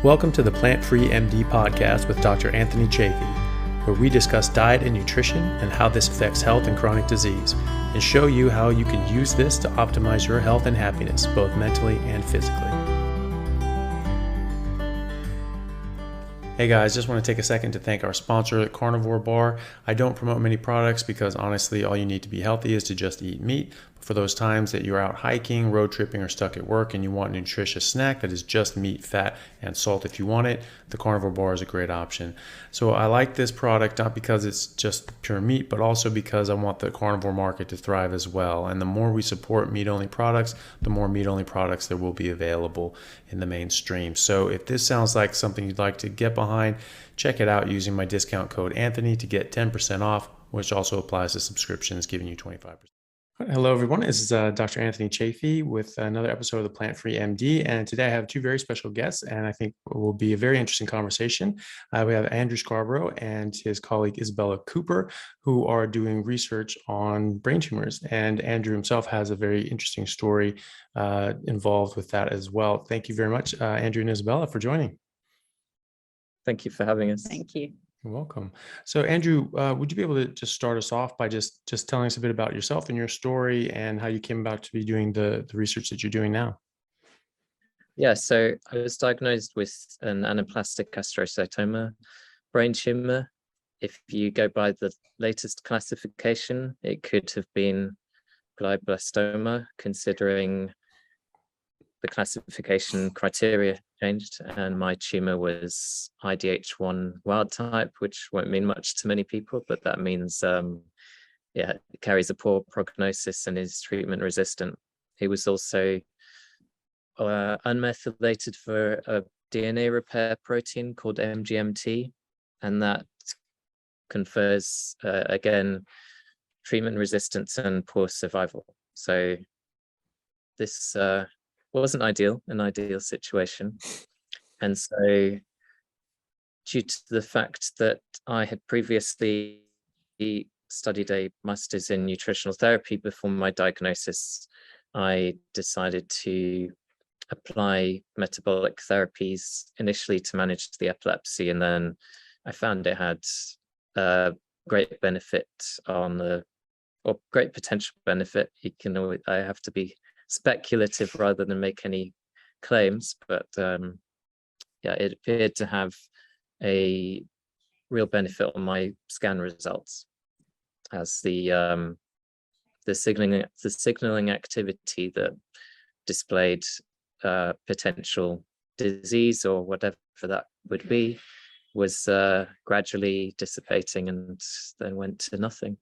Welcome to the Plant-Free MD podcast with Dr. Anthony Chafee, where we discuss diet and nutrition and how this affects health and chronic disease, and show you how you can use this to optimize your health and happiness, both mentally and physically. Hey guys, just want to take a second to thank our sponsor, the Carnivore Bar. I don't promote many products because honestly, all you need to be healthy is to just eat meat. But for those times that you're out hiking, road tripping, or stuck at work and you want a nutritious snack that is just meat, fat, and salt if you want it, the Carnivore Bar is a great option. So I like this product not because it's just pure meat, but also because I want the carnivore market to thrive as well. And the more we support meat-only products, the more meat-only products there will be available in the mainstream. So if this sounds like something you'd like to get behind, check it out using my discount code Anthony to get 10% off, which also applies to subscriptions, giving you 25%. Hello, everyone. This is Dr. Anthony Chafee with another episode of the Plant-Free MD. And today I have two very special guests, and I think it will be a very interesting conversation. We have Andrew Scarborough and his colleague Isabella Cooper, who are doing research on brain tumors. And Andrew himself has a very interesting story involved with that as well. Thank you very much, Andrew and Isabella, for joining. Thank you for having us. Thank you. You're welcome. So Andrew, would you be able to just start us off by just telling us a bit about yourself and your story and how you came about to be doing the research that you're doing now? Yeah, so I was diagnosed with an anaplastic astrocytoma brain tumor. If you go by the latest classification, it could have been glioblastoma, considering the classification criteria changed, and my tumor was IDH-wild type, which won't mean much to many people, but that means it carries a poor prognosis and is treatment resistant. He was also unmethylated for a DNA repair protein called MGMT, and that confers again treatment resistance and poor survival. So this wasn't an ideal situation. And so due to the fact that I had previously studied a master's in nutritional therapy before my diagnosis, I decided to apply metabolic therapies initially to manage the epilepsy, and then I found it had great benefit great potential benefit. I have to be speculative rather than make any claims, but it appeared to have a real benefit on my scan results, as the signaling activity that displayed potential disease or whatever that would be was gradually dissipating and then went to nothing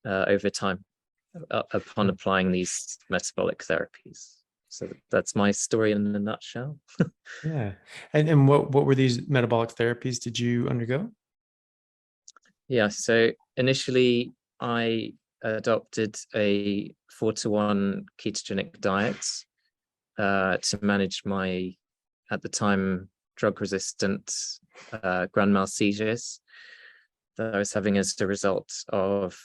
over time upon applying these metabolic therapies. So that's my story in a nutshell. Yeah. And what were these metabolic therapies did you undergo? Yeah, so initially I adopted a 4-to-1 ketogenic diet to manage my, at the time, drug-resistant grand mal seizures that I was having as a result of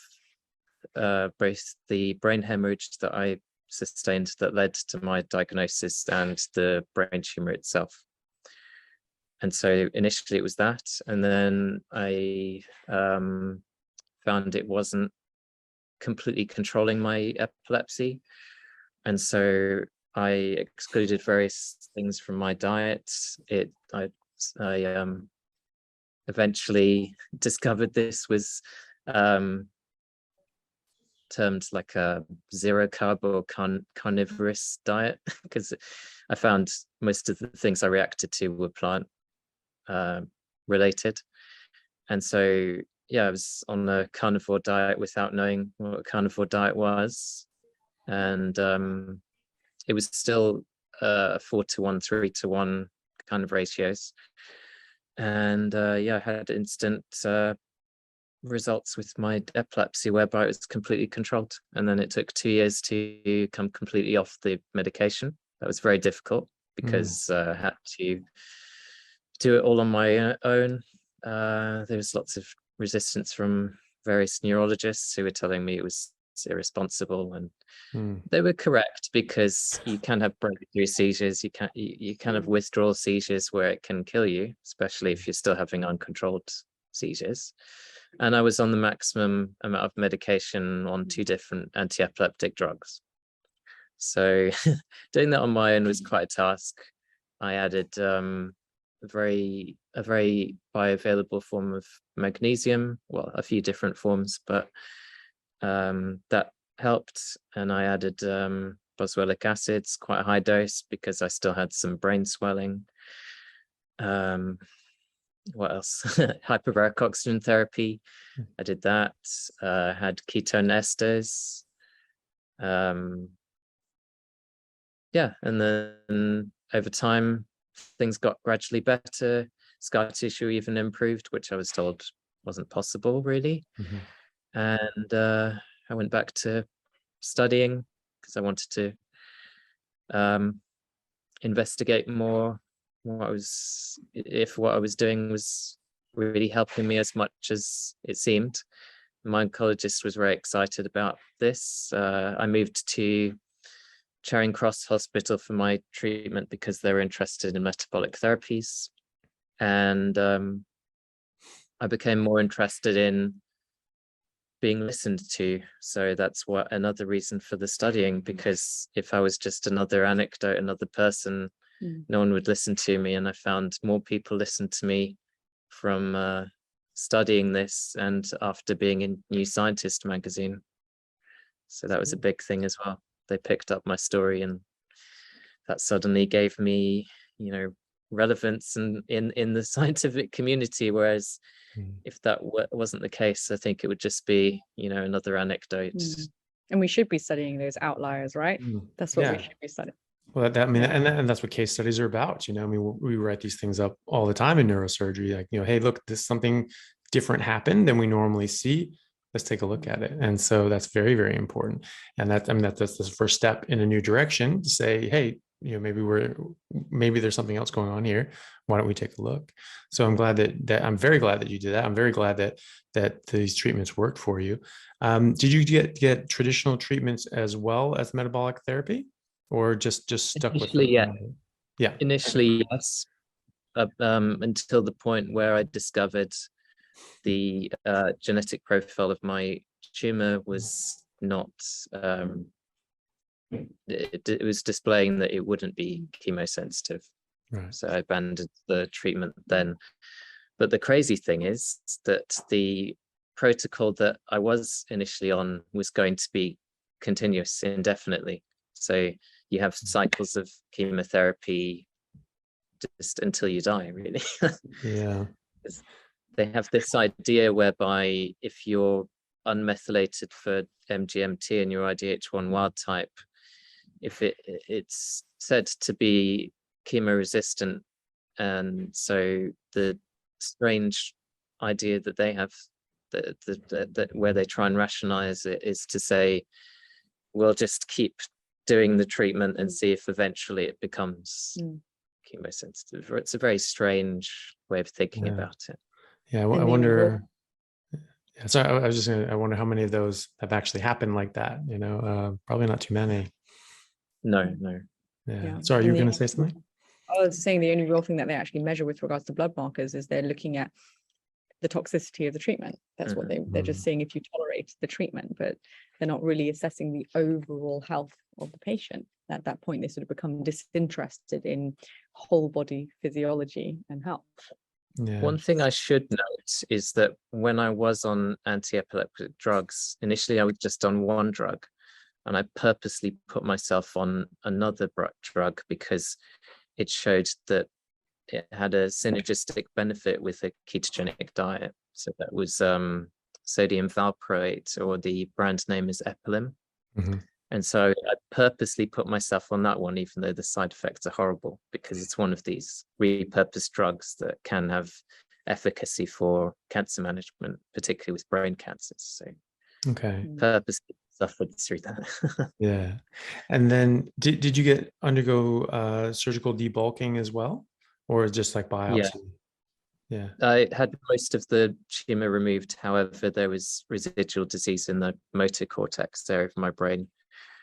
both the brain hemorrhage that I sustained that led to my diagnosis and the brain tumor itself. And so initially it was that, and then I found it wasn't completely controlling my epilepsy, and so I excluded various things from my diet. I eventually discovered this was termed like a zero carb or carnivorous diet, because I found most of the things I reacted to were plant related. And so I was on a carnivore diet without knowing what a carnivore diet was, and it was still 4-to-1, 3-to-1 kind of ratios, and I had instant results with my epilepsy whereby it was completely controlled, and then it took 2 years to come completely off the medication. That was very difficult because I had to do it all on my own. There was lots of resistance from various neurologists who were telling me it was irresponsible, and they were correct, because you can have breakthrough seizures, you can have withdrawal seizures where it can kill you, especially if you're still having uncontrolled seizures. And I was on the maximum amount of medication on 2 different anti-epileptic drugs. So doing that on my own was quite a task. I added a very bioavailable form of magnesium, well, a few different forms, but that helped. And I added boswellic acids, quite a high dose, because I still had some brain swelling. What else? Hyperbaric oxygen therapy. I did that. Had ketone esters. Yeah, and then over time, things got gradually better. Scar tissue even improved, which I was told wasn't possible, really. And I went back to studying because I wanted to investigate more if what I was doing was really helping me as much as it seemed. My oncologist was very excited about this. I moved to Charing Cross Hospital for my treatment because they were interested in metabolic therapies. And I became more interested in being listened to. So that's another reason for the studying, because if I was just another anecdote, another person, no one would listen to me. And I found more people listened to me from studying this and after being in New Scientist magazine. So that was a big thing as well. They picked up my story, and that suddenly gave me, relevance in the scientific community. Whereas if that wasn't the case, I think it would just be, another anecdote. And we should be studying those outliers, right? That's what we should be studying. Well, and that's what case studies are about. We write these things up all the time in neurosurgery. Like, hey, look, something different happened than we normally see. Let's take a look at it. And so that's very, very important. And that's the first step in a new direction to say, hey, maybe there's something else going on here. Why don't we take a look? So I'm glad I'm very glad that you did that. I'm very glad that these treatments worked for you. Did you get traditional treatments as well as metabolic therapy, or just stuck Initially, with it? Yeah. Initially, yes. Until the point where I discovered the genetic profile of my tumor was not, it was displaying that it wouldn't be chemosensitive. Right. So I abandoned the treatment then. But the crazy thing is that the protocol that I was initially on was going to be continuous indefinitely. So you have cycles of chemotherapy just until you die, really. Yeah. They have this idea whereby if you're unmethylated for MGMT and you're IDH1 wild type, if it's said to be chemo resistant. And so the strange idea that they have, that where they try and rationalize it, is to say, we'll just keep doing the treatment and see if eventually it becomes chemosensitive. It's a very strange way of thinking about it. Yeah, I wonder. Yeah, sorry, I was just I wonder how many of those have actually happened like that. Probably not too many. No. Yeah. Sorry, you were going to say something? I was saying the only real thing that they actually measure with regards to blood markers is they're looking at the toxicity of the treatment. That's what they're just saying if you tolerate the treatment, but they're not really assessing the overall health of the patient. At that point, they sort of become disinterested in whole body physiology and health. Yeah. One thing I should note is that when I was on anti-epileptic drugs, initially I was just on one drug, and I purposely put myself on another drug because it showed that it had a synergistic benefit with a ketogenic diet. So that was sodium valproate, or the brand name is Epilim. And so I purposely put myself on that one, even though the side effects are horrible, because it's one of these repurposed drugs that can have efficacy for cancer management, particularly with brain cancers. So purposely suffered through that. Yeah. And then did you undergo surgical debulking as well, or just like biopsy? Yeah. I had most of the tumor removed. However, there was residual disease in the motor cortex area of my brain.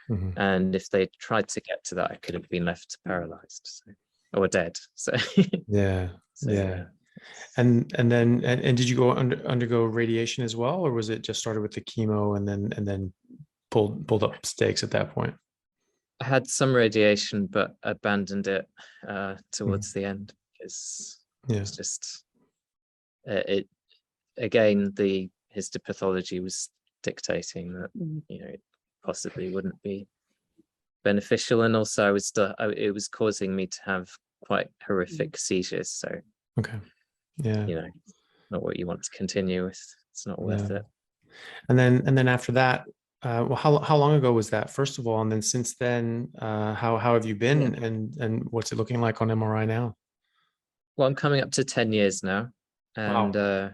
Mhm. And if they tried to get to that, I could have been left paralyzed, so, or dead. So Yeah. so, Yeah. And did you go undergo radiation as well, or was it just started with the chemo and then pulled up stakes at that point? I had some radiation, but abandoned it towards Mhm. the end because Yeah. it's just it again, the histopathology was dictating that it possibly wouldn't be beneficial, and also it was causing me to have quite horrific seizures. So Okay. Yeah. Not what you want to continue with. It's not worth it. And then after that, well, how long ago was that, first of all, and then since then, how have you been, and what's it looking like on MRI now? Well, I'm coming up to 10 years now, and Wow.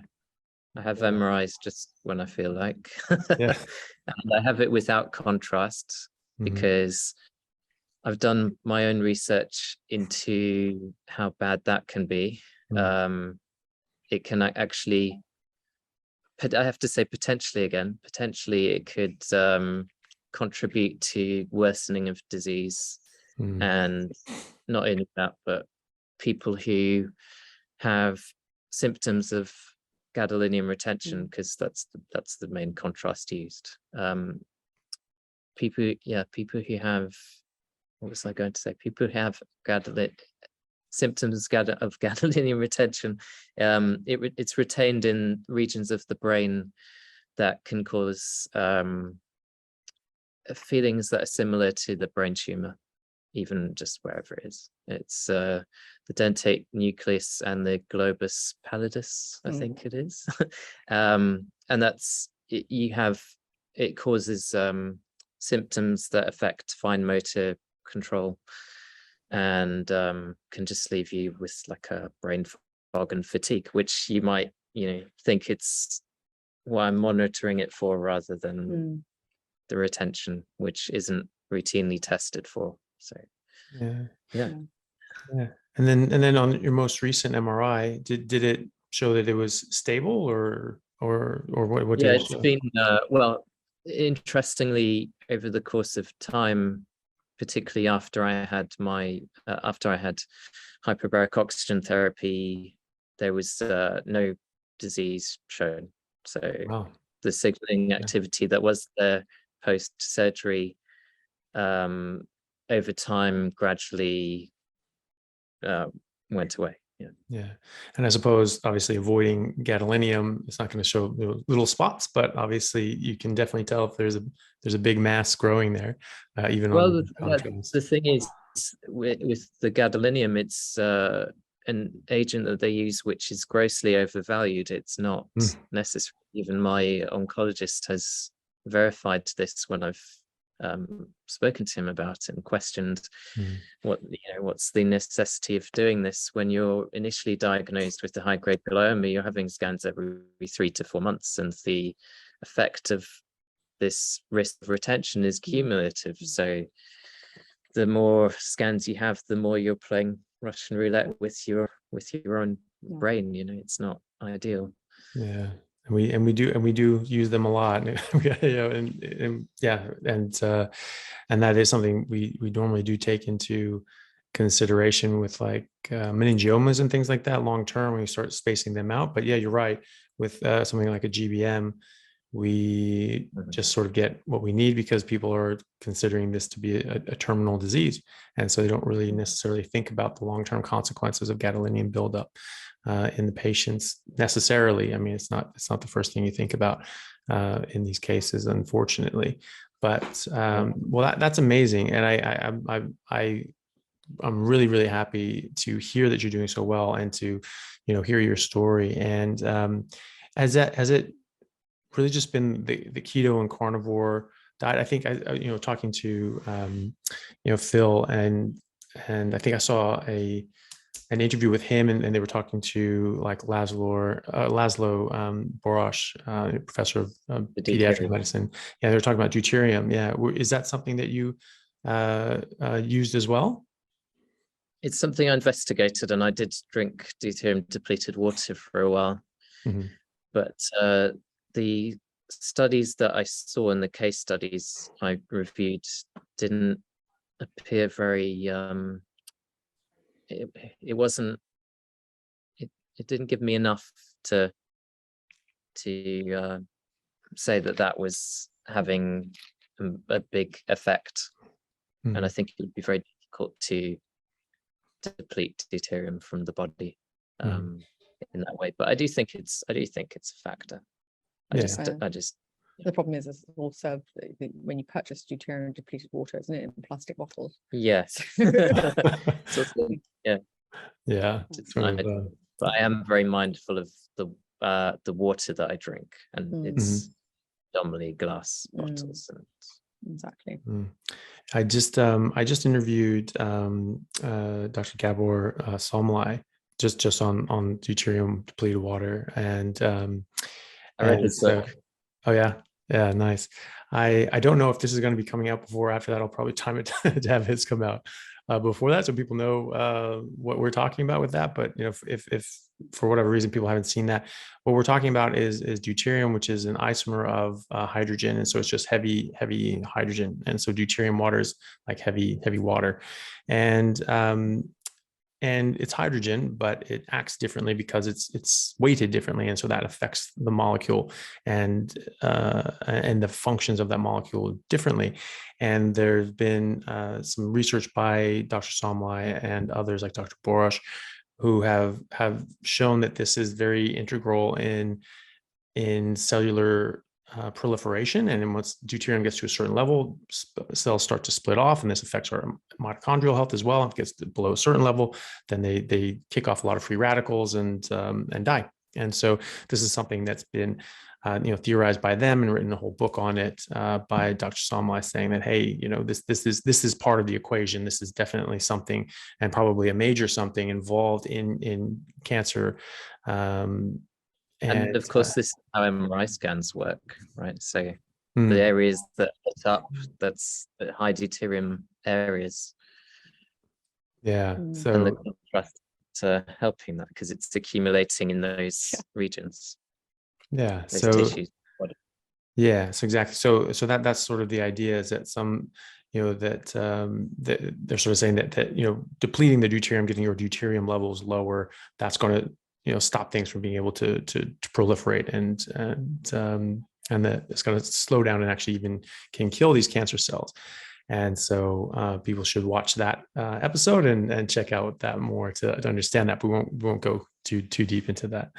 I have MRIs just when I feel like. Yeah. And I have it without contrast because I've done my own research into how bad that can be. It can actually, I have to say potentially it could contribute to worsening of disease. And not only that, but people who have symptoms of gadolinium retention, because that's the main contrast used. People who have, what was I going to say? People who have symptoms of gadolinium retention, it's retained in regions of the brain that can cause feelings that are similar to the brain tumor, even just wherever it is. It's the dentate nucleus and the globus pallidus, I think it is. And that's it causes symptoms that affect fine motor control, and can just leave you with like a brain fog and fatigue, which you might think it's what I'm monitoring it for, rather than the retention, which isn't routinely tested for. So yeah. And then on your most recent MRI, did it show that it was stable, or what did it It's show? been well, interestingly, over the course of time, particularly after I had hyperbaric oxygen therapy, there was no disease shown. So Wow. the signaling activity that was there post surgery, over time gradually went away. Yeah. And I suppose obviously avoiding gadolinium, it's not going to show little spots, but obviously you can definitely tell if there's a big mass growing there, even Well, on contrast. the thing is, with the gadolinium, it's an agent that they use which is grossly overvalued. It's not necessary. Even my oncologist has verified this when I've spoken to him about it and questioned what's the necessity of doing this when you're initially diagnosed with the high-grade glioma. You're having scans every 3 to 4 months, and the effect of this risk of retention is cumulative. So the more scans you have, the more you're playing Russian roulette with your own brain. It's not ideal. Yeah. And we do use them a lot. And that is something we normally do take into consideration with like meningiomas and things like that long term when you start spacing them out. But yeah, you're right. With something like a GBM, we just sort of get what we need because people are considering this to be a terminal disease, and so they don't really necessarily think about the long-term consequences of gadolinium buildup in the patients necessarily. I mean, it's not the first thing you think about in these cases, unfortunately. But well, that's amazing, and I'm really, really happy to hear that you're doing so well and to hear your story. And has it really just been the keto and carnivore diet? I think talking to Phil, and I think I saw an interview with him, and they were talking to like Laszlo Borosh, professor of pediatric medicine. Yeah, they were talking about deuterium. Yeah, is that something that you used as well? It's something I investigated, and I did drink deuterium depleted water for a while. Mhm. But the studies that I saw in the case studies I reviewed didn't appear very, it wasn't, it didn't give me enough to say that that was having a big effect. Mhm. And I think it would be very difficult to deplete deuterium from the body in that way. But I do think it's a factor. I just The problem is all served when you purchase deuterium depleted water, isn't it, in plastic bottles? Yes. Yeah. Yeah. But I am very mindful of the water that I drink, and it's predominantly glass bottles. And exactly. I just interviewed Dr. Gabor Salmlai just on deuterium depleted water, and I read his book. Oh yeah, nice. I don't know if this is going to be coming out before or after that. I'll probably time it to have his come out before that, so people know what we're talking about with that. But if for whatever reason people haven't seen that, what we're talking about is deuterium, which is an isomer of hydrogen, and so it's just heavy hydrogen, and so deuterium water is like heavy water, and it's hydrogen, but it acts differently because it's weighted differently, and so that affects the molecule and the functions of that molecule differently. And there's been some research by Dr. Somlai and others like Dr. Borosh, who have shown that this is very integral in cellular proliferation. And then once deuterium gets to a certain level, cells start to split off, and this affects our mitochondrial health as well. If it gets below a certain level, then they kick off a lot of free radicals and die. And so this is something that's been theorized by them and written a whole book on it by Dr. Somlai, saying that, hey, this is part of the equation. This is definitely something, and probably a major something, involved in cancer. And of course, this is how MRI scans work, right? So the areas that lit up, that's the high deuterium areas. Yeah. So and the contrast helping that, because it's accumulating in those regions. Yeah. Those So tissues. yeah, so exactly. So that's sort of the idea, is that that they're sort of saying that depleting the deuterium, getting your deuterium levels lower, that's going to stop things from being able to proliferate, and that it's going to slow down and actually even can kill these cancer cells. And so people should watch that episode and check out that more to understand that. But we won't go too deep into that.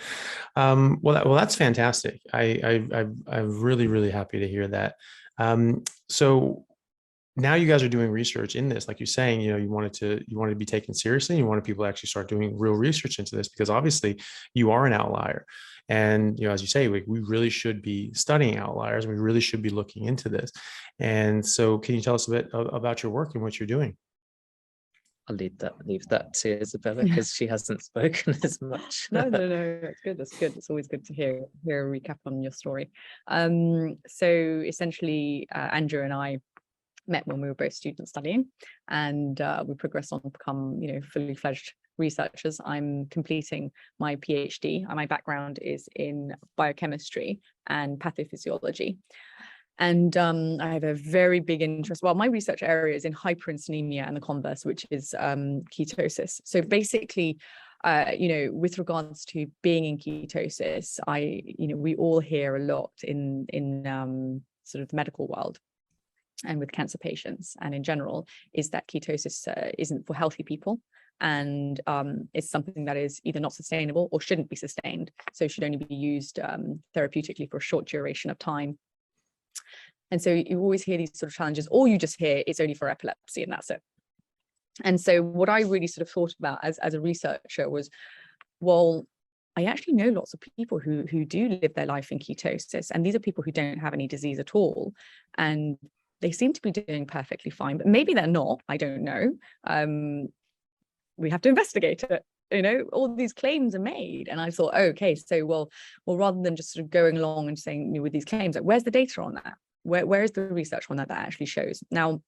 Well, that's fantastic. I'm really happy to hear that. So now you guys are doing research in this, like you're saying, you wanted to be taken seriously. You wanted people to actually start doing real research into this, because obviously you are an outlier. And, as you say, we really should be studying outliers. We really should be looking into this. And so can you tell us a bit about your work and what you're doing? I'll leave that to Isabella, because she hasn't spoken as much. No, that's good. That's good. It's always good to hear a recap on your story. So essentially, Andrew and I met when we were both students studying, and we progressed on to become, fully fledged researchers. I'm completing my PhD. My background is in biochemistry and pathophysiology. And I have a very big interest. Well, my research area is in hyperinsulinemia and the converse, which is ketosis. So basically, with regards to being in ketosis, we all hear a lot in sort of the medical world and with cancer patients and in general, is that ketosis isn't for healthy people, and it's something that is either not sustainable or shouldn't be sustained. So should only be used therapeutically for a short duration of time. And so you always hear these sort of challenges, or you just hear it's only for epilepsy and that's it. And so what I really sort of thought about as a researcher was, well, I actually know lots of people who do live their life in ketosis, and these are people who don't have any disease at all, and they seem to be doing perfectly fine, but maybe they're not. I don't know. We have to investigate it. All these claims are made, and I thought, okay, so well, rather than just sort of going along and saying with these claims, like, where's the data on that? Where is the research on that actually shows? Now,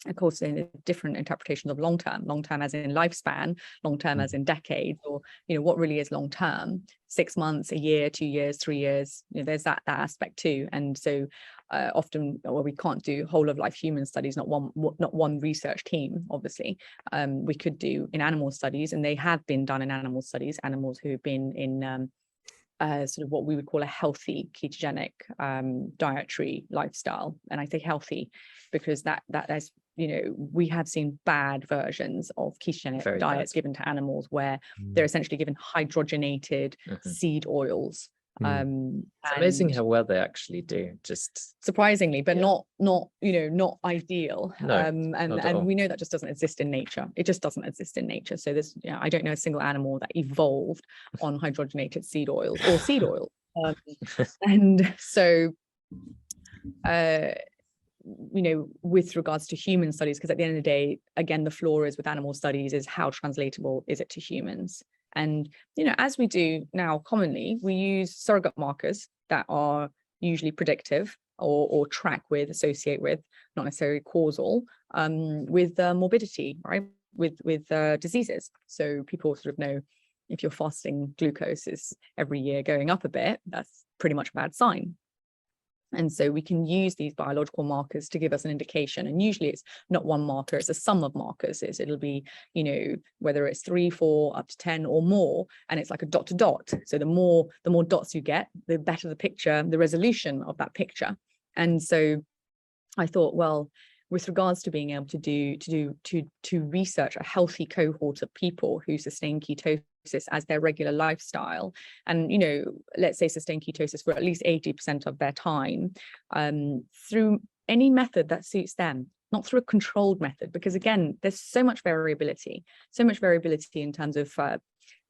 of course, in different interpretations of long term as in lifespan, long term as in decades, or, what really is long term, 6 months, a year, 2 years, 3 years, there's that aspect too. And so often, well, we can't do whole of life human studies, not one research team, obviously. We could do in animal studies, and they have been done in animal studies, animals who have been in sort of what we would call a healthy ketogenic dietary lifestyle. And I say healthy because that is, we have seen bad versions of ketogenic diets given to animals where they're essentially given hydrogenated seed oils. It's amazing how well they actually do, just surprisingly, but not ideal. No, and we know that just doesn't exist in nature. It just doesn't exist in nature. So there's, I don't know a single animal that evolved on hydrogenated seed oils or seed oil. And so with regards to human studies, because at the end of the day, again, the flaw is with animal studies is how translatable is it to humans? And, as we do now commonly, we use surrogate markers that are usually predictive or associate with, not necessarily causal, with morbidity, right? With diseases. So people sort of know if your fasting glucose is every year going up a bit, that's pretty much a bad sign. And so we can use these biological markers to give us an indication. And usually it's not one marker, it's a sum of markers. It'll be, whether it's 3, 4, up to 10 or more. And it's like a dot to dot. So the more dots you get, the better the picture, the resolution of that picture. And so I thought, well, with regards to being able to research a healthy cohort of people who sustain ketosis as their regular lifestyle, and let's say sustain ketosis for at least 80% of their time, through any method that suits them, not through a controlled method, because again, there's so much variability in terms of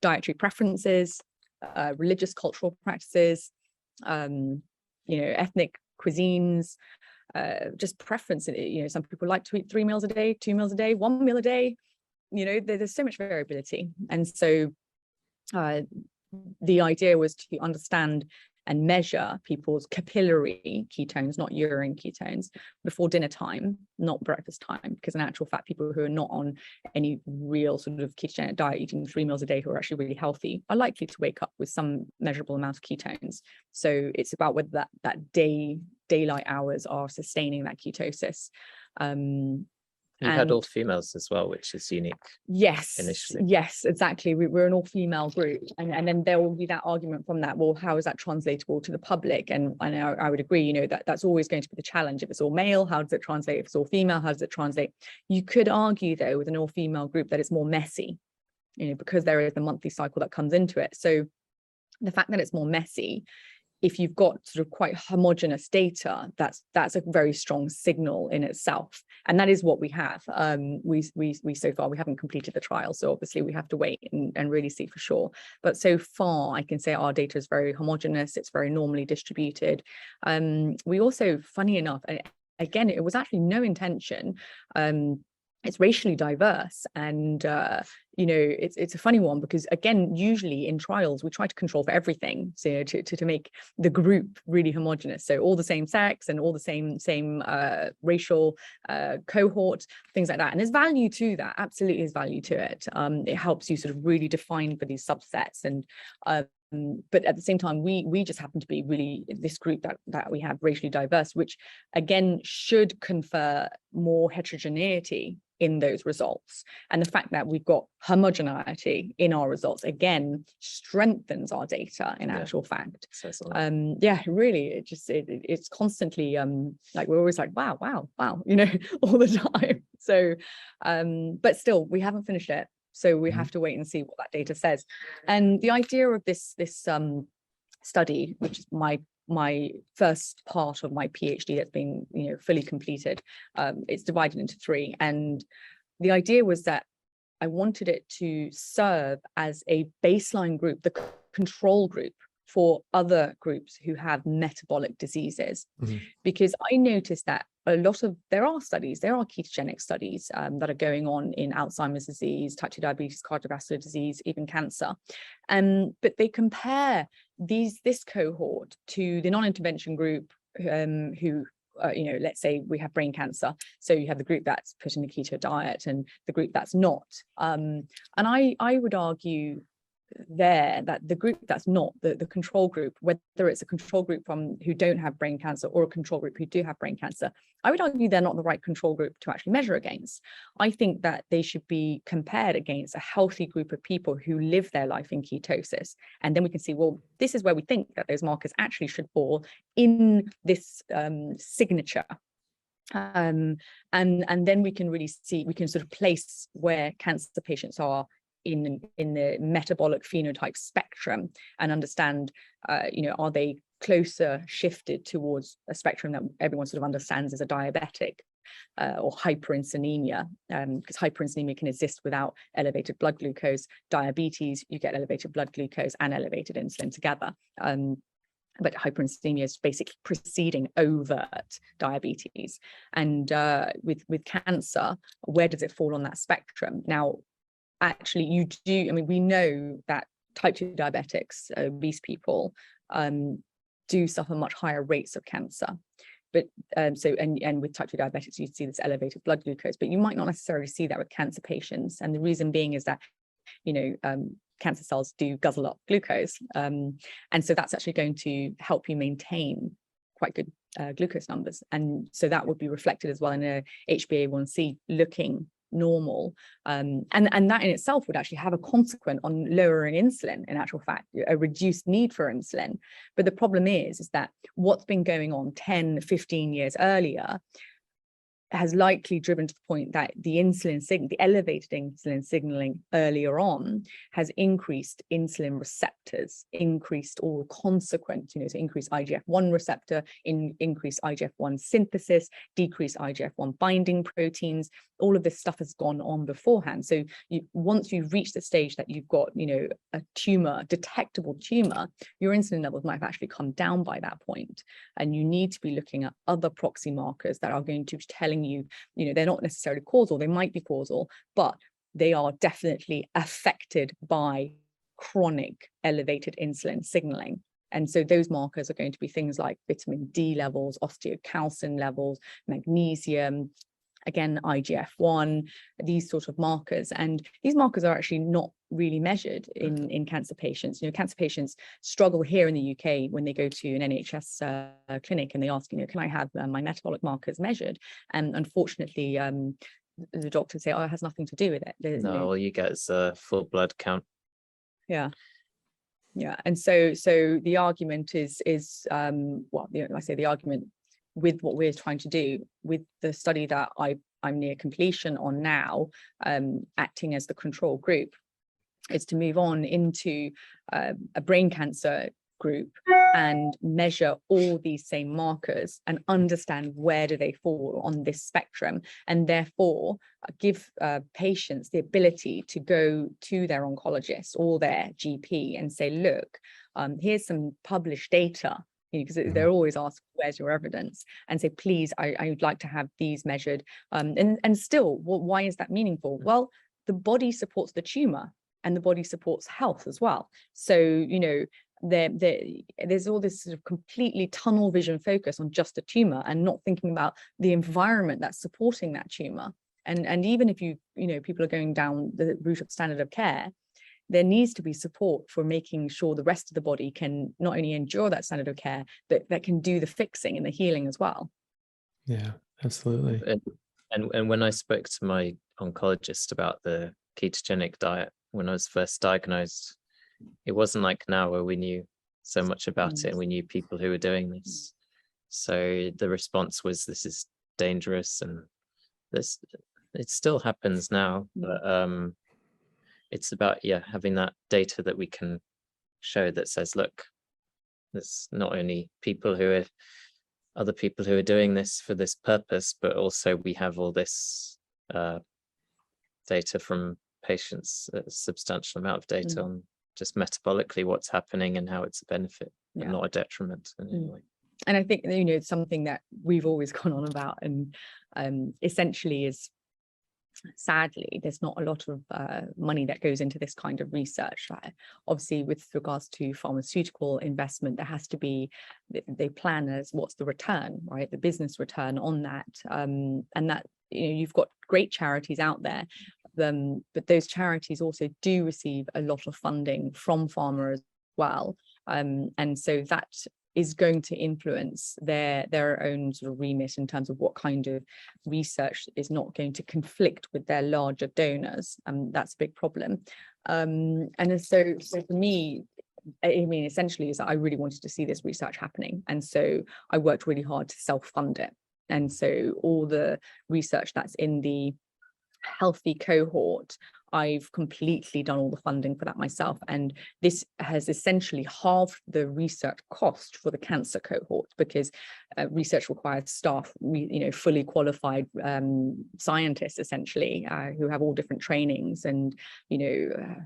dietary preferences, religious cultural practices, ethnic cuisines, just preference. Some people like to eat 3 meals a day, 2 meals a day, 1 meal a day. There's so much variability. And so the idea was to understand and measure people's capillary ketones, not urine ketones, before dinner time, not breakfast time, because in actual fact, people who are not on any real sort of ketogenic diet, eating 3 meals a day, who are actually really healthy, are likely to wake up with some measurable amount of ketones. So it's about whether that daylight hours are sustaining that ketosis. You had all females as well, which is unique. Yes, initially. Yes, exactly. We're an all-female group, and then there will be that argument from that. Well, how is that translatable to the public? And I would agree. That's always going to be the challenge. If it's all male, how does it translate? If it's all female, how does it translate? You could argue, though, with an all-female group that it's more messy, because there is the monthly cycle that comes into it. So the fact that it's more messy, if you've got sort of quite homogenous data, that's a very strong signal in itself. And that is what we have. We so far, we haven't completed the trial, so obviously we have to wait and really see for sure. But so far, I can say our data is very homogenous. It's very normally distributed. We also, funny enough, again, it was actually no intention. It's racially diverse, and it's a funny one, because again, usually in trials we try to control for everything, so to make the group really homogenous, so all the same sex and all the same racial cohort, things like that. And there's value to that, absolutely is value to it. It helps you sort of really define for these subsets, and but at the same time, we just happen to be really this group that we have racially diverse, which again should confer more heterogeneity in those results. And the fact that we've got homogeneity in our results again strengthens our data in actual fact. Really, it's constantly like we're always like wow, all the time. So but still we haven't finished it. So we have to wait and see what that data says. And the idea of this study, which is my first part of my PhD that's been fully completed, it's divided into 3. And the idea was that I wanted it to serve as a baseline group, the control group for other groups who have metabolic diseases. Because I noticed that there are ketogenic studies that are going on in Alzheimer's disease, type 2 diabetes, cardiovascular disease, even cancer. But they compare this cohort to the non-intervention group who let's say we have brain cancer. So you have the group that's put in the keto diet and the group that's not. And I would argue there that the group that's not the control group, whether it's a control group from who don't have brain cancer or a control group who do have brain cancer, I would argue they're not the right control group to actually measure against. I think that they should be compared against a healthy group of people who live their life in ketosis, and then we can see, well, this is where we think that those markers actually should fall in this signature. And then we can really see, we can sort of place where cancer patients are in the metabolic phenotype spectrum and understand, are they closer shifted towards a spectrum that everyone sort of understands as a diabetic or hyperinsulinemia, because hyperinsulinemia can exist without elevated blood glucose. Diabetes, you get elevated blood glucose and elevated insulin together. But hyperinsulinemia is basically preceding overt diabetes. And with cancer, where does it fall on that spectrum? Now, actually, we know that type 2 diabetics, obese people, do suffer much higher rates of cancer. But and with type 2 diabetics, you see this elevated blood glucose, but you might not necessarily see that with cancer patients. And the reason being is that, cancer cells do guzzle up glucose. And so that's actually going to help you maintain quite good glucose numbers. And so that would be reflected as well in a HbA1c looking normal. And that in itself would actually have a consequence on lowering insulin, in actual fact, a reduced need for insulin. But the problem is that what's been going on 10, 15 years earlier has likely driven to the point that the elevated insulin signaling earlier on has increased insulin receptors, increased all consequent, so increased IGF-1 receptor, increased IGF-1 synthesis, decreased IGF-1 binding proteins. All of this stuff has gone on beforehand. So once you've reached the stage that you've got, a tumor, detectable tumor, your insulin levels might have actually come down by that point. And you need to be looking at other proxy markers that are going to be telling you, they're not necessarily causal, they might be causal, but they are definitely affected by chronic elevated insulin signaling. And so those markers are going to be things like vitamin D levels, osteocalcin levels, magnesium, again, IGF-1, these sort of markers. And these markers are actually not really measured in cancer patients. Cancer patients struggle here in the UK when they go to an NHS clinic and they ask, can I have my metabolic markers measured? And unfortunately, the doctors say, oh, it has nothing to do with it. No, all you get is a full blood count. Yeah. Yeah. And so the argument is I say the argument with what we're trying to do with the study that I'm near completion on now, acting as the control group, is to move on into a brain cancer group and measure all these same markers and understand where do they fall on this spectrum, and therefore give patients the ability to go to their oncologist or their GP and say, look, here's some published data, because they're always asked, where's your evidence? And say, please, I would like to have these measured. And still, why is that meaningful? Well, the body supports the tumor and the body supports health as well. So, there's all this sort of completely tunnel vision focus on just a tumor and not thinking about the environment that's supporting that tumor. And even if people are going down the route of standard of care, there needs to be support for making sure the rest of the body can not only endure that standard of care, but that can do the fixing and the healing as well. Yeah, absolutely. And when I spoke to my oncologist about the ketogenic diet, when I was first diagnosed, it wasn't like now where we knew so much about it and we knew people who were doing this. So the response was, this is dangerous, and it still happens now, but it's about having that data that we can show that says, look, there's not only other people who are doing this for this purpose, but also we have all this data from patients, a substantial amount of data on just metabolically what's happening and how it's a benefit and not a detriment in any way. And I think, it's something that we've always gone on about, and essentially is sadly, there's not a lot of money that goes into this kind of research. Obviously, with regards to pharmaceutical investment, there has to be, they plan as what's the return, right? The business return on that. And that, you've got great charities out there, but those charities also do receive a lot of funding from pharma as well. And so that is going to influence their own sort of remit in terms of what kind of research is not going to conflict with their larger donors. That's a big problem. And so for me, I mean, essentially is that I really wanted to see this research happening. And so I worked really hard to self-fund it. And so all the research that's in the healthy cohort, I've completely done all the funding for that myself. And this has essentially halved the research cost for the cancer cohort, because research requires staff, fully qualified scientists, essentially, who have all different trainings and,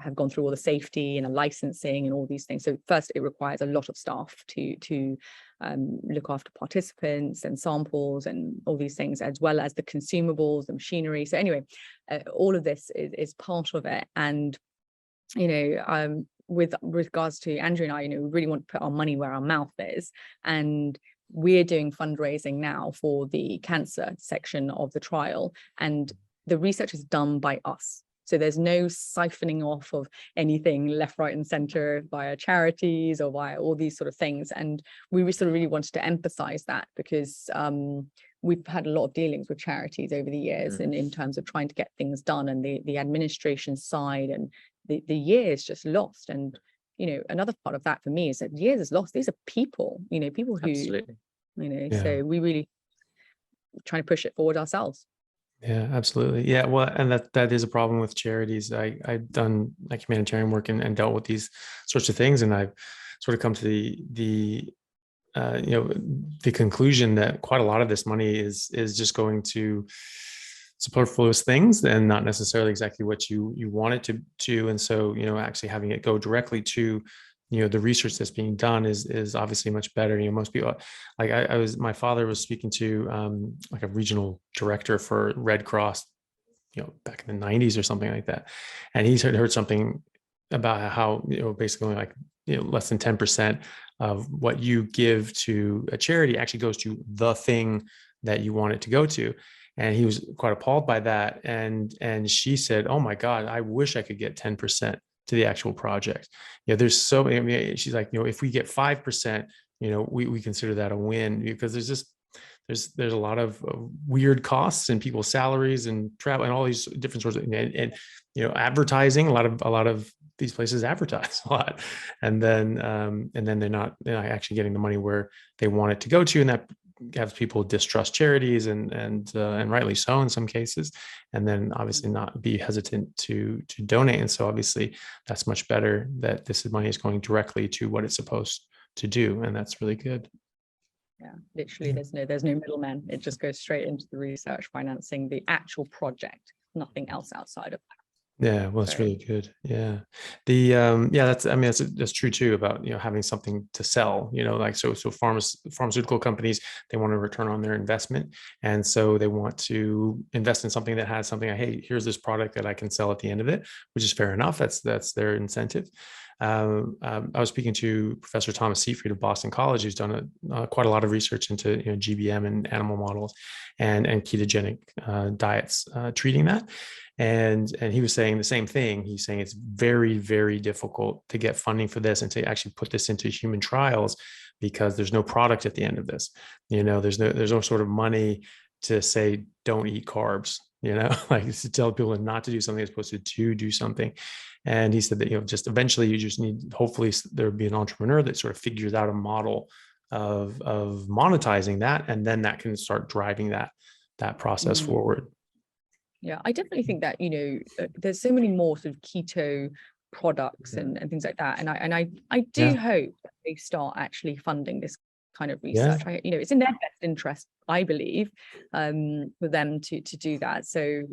have gone through all the safety and the licensing and all these things. So first, it requires a lot of staff to look after participants and samples and all these things, as well as the consumables, the machinery. So anyway, all of this is part of it. And, with regards to Andrew and I, we really want to put our money where our mouth is. And we're doing fundraising now for the cancer section of the trial. And the research is done by us. So there's no siphoning off of anything left, right, and center via charities or via all these sort of things. And we sort of really wanted to emphasize that, because we've had a lot of dealings with charities over the years in terms of trying to get things done, and the administration side, and the years just lost. And, another part of that for me is that years is lost. These are people, people who, Absolutely. So we really trying to push it forward ourselves. Yeah, absolutely. Yeah, well, and that is a problem with charities. I've done like humanitarian work and dealt with these sorts of things, and I've sort of come to the conclusion that quite a lot of this money is just going to superfluous things and not necessarily exactly what you want it to. And so, actually having it go directly to the research that's being done is obviously much better. Most people, like my father was speaking to like a regional director for Red Cross, back in the 90s or something like that. And he's heard something about how, basically only like, less than 10% of what you give to a charity actually goes to the thing that you want it to go to. And he was quite appalled by that. And she said, "Oh my God, I wish I could get 10% to the actual project." There's so many, she's like, if we get 5%, we consider that a win, because there's a lot of weird costs and people's salaries and travel and all these different sorts of, and advertising, a lot of these places advertise a lot, and then they're not actually getting the money where they want it to go to, and that has people distrust charities and rightly so in some cases, and then obviously not be hesitant to donate. And so obviously that's much better that this money is going directly to what it's supposed to do, and that's really good. Yeah, literally, there's no middleman. It just goes straight into the research financing the actual project, nothing else outside of that. Yeah, well, that's really good. Yeah, that's true too about having something to sell. Like so pharmaceutical companies, they want a return on their investment, and so they want to invest in something that has something. Hey, here's this product that I can sell at the end of it, which is fair enough. That's their incentive. I was speaking to Professor Thomas Seyfried of Boston College, who's done quite a lot of research into GBM and animal models and ketogenic diets treating that. And he was saying the same thing. He's saying it's very, very difficult to get funding for this and to actually put this into human trials, because there's no product at the end of this. There's no sort of money to say, don't eat carbs, like to tell people not to do something as opposed to do something. And he said that, just eventually you just need, hopefully there would be an entrepreneur that sort of figures out a model of monetizing that. And then that can start driving that process forward. Yeah, I definitely think that, there's so many more sort of keto products and things like that. And I do hope that they start actually funding this kind of research. It's in their best interest, I believe, for them to do that. So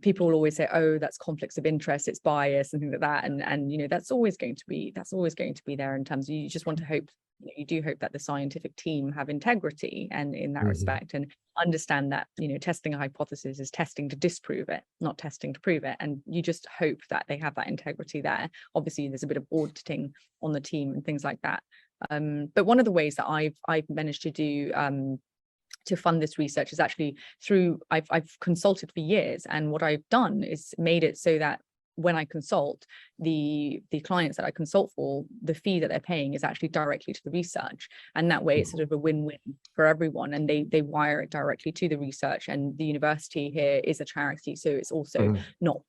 people will always say, oh, that's conflicts of interest, it's bias and things like that, and you know, that's always going to be there, in terms of, you just want to hope, you do hope that the scientific team have integrity and in that respect, and understand that, you know, testing a hypothesis is testing to disprove it, not testing to prove it, and you just hope that they have that integrity there. Obviously there's a bit of auditing on the team and things like that, but one of the ways that I've managed to do to fund this research is actually through, I've consulted for years, and what I've done is made it so that when I consult, the clients that I consult for, the fee that they're paying is actually directly to the research, and that way it's sort of a win-win for everyone, and they wire it directly to the research, and the university here is a charity, so it's also not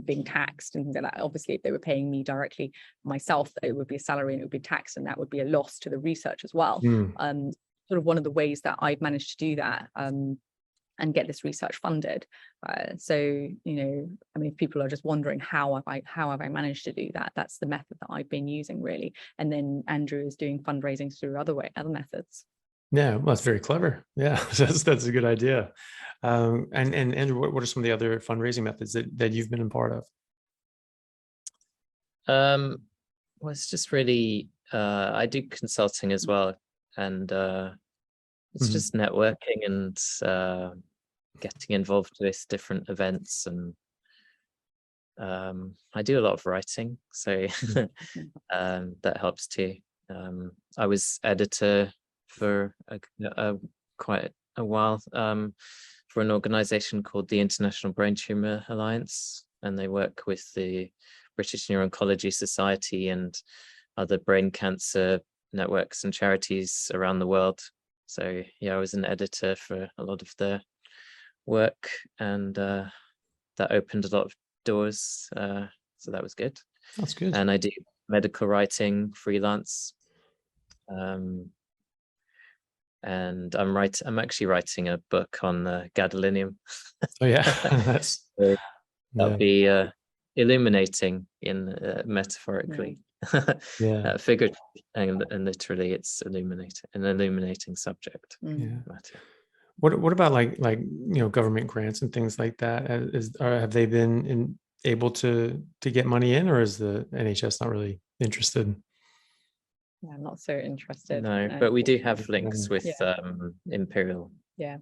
being taxed and things like that. Obviously, if they were paying me directly myself, it would be a salary and it would be taxed, and that would be a loss to the research as well. Sort of one of the ways that I've managed to do that and get this research funded. So, you know, I mean, if people are just wondering how have I managed to do that, that's the method that I've been using, really. And then Andrew is doing fundraising through other methods. Yeah, well, that's very clever. Yeah, that's a good idea. And Andrew, what are some of the other fundraising methods that you've been a part of? Well, it's just really, I do consulting as well, and it's just networking and getting involved with different events, and I do a lot of writing, so that helps too. I was editor for quite a while for an organization called the International Brain Tumor Alliance, and they work with the British Neuro-Oncology Society and other brain cancer networks and charities around the world. So yeah, I was an editor for a lot of their work, and that opened a lot of doors, so that was good. That's good. And I do medical writing freelance, and I'm actually writing a book on gadolinium. Oh yeah. So that'll be illuminating in metaphorically. Figuratively and literally, it's an illuminating subject matter. What about like you know, government grants and things like that? Have they been able to get money in, or is the NHS not really interested? Yeah, I'm not so interested. No, but we do have links with Imperial. So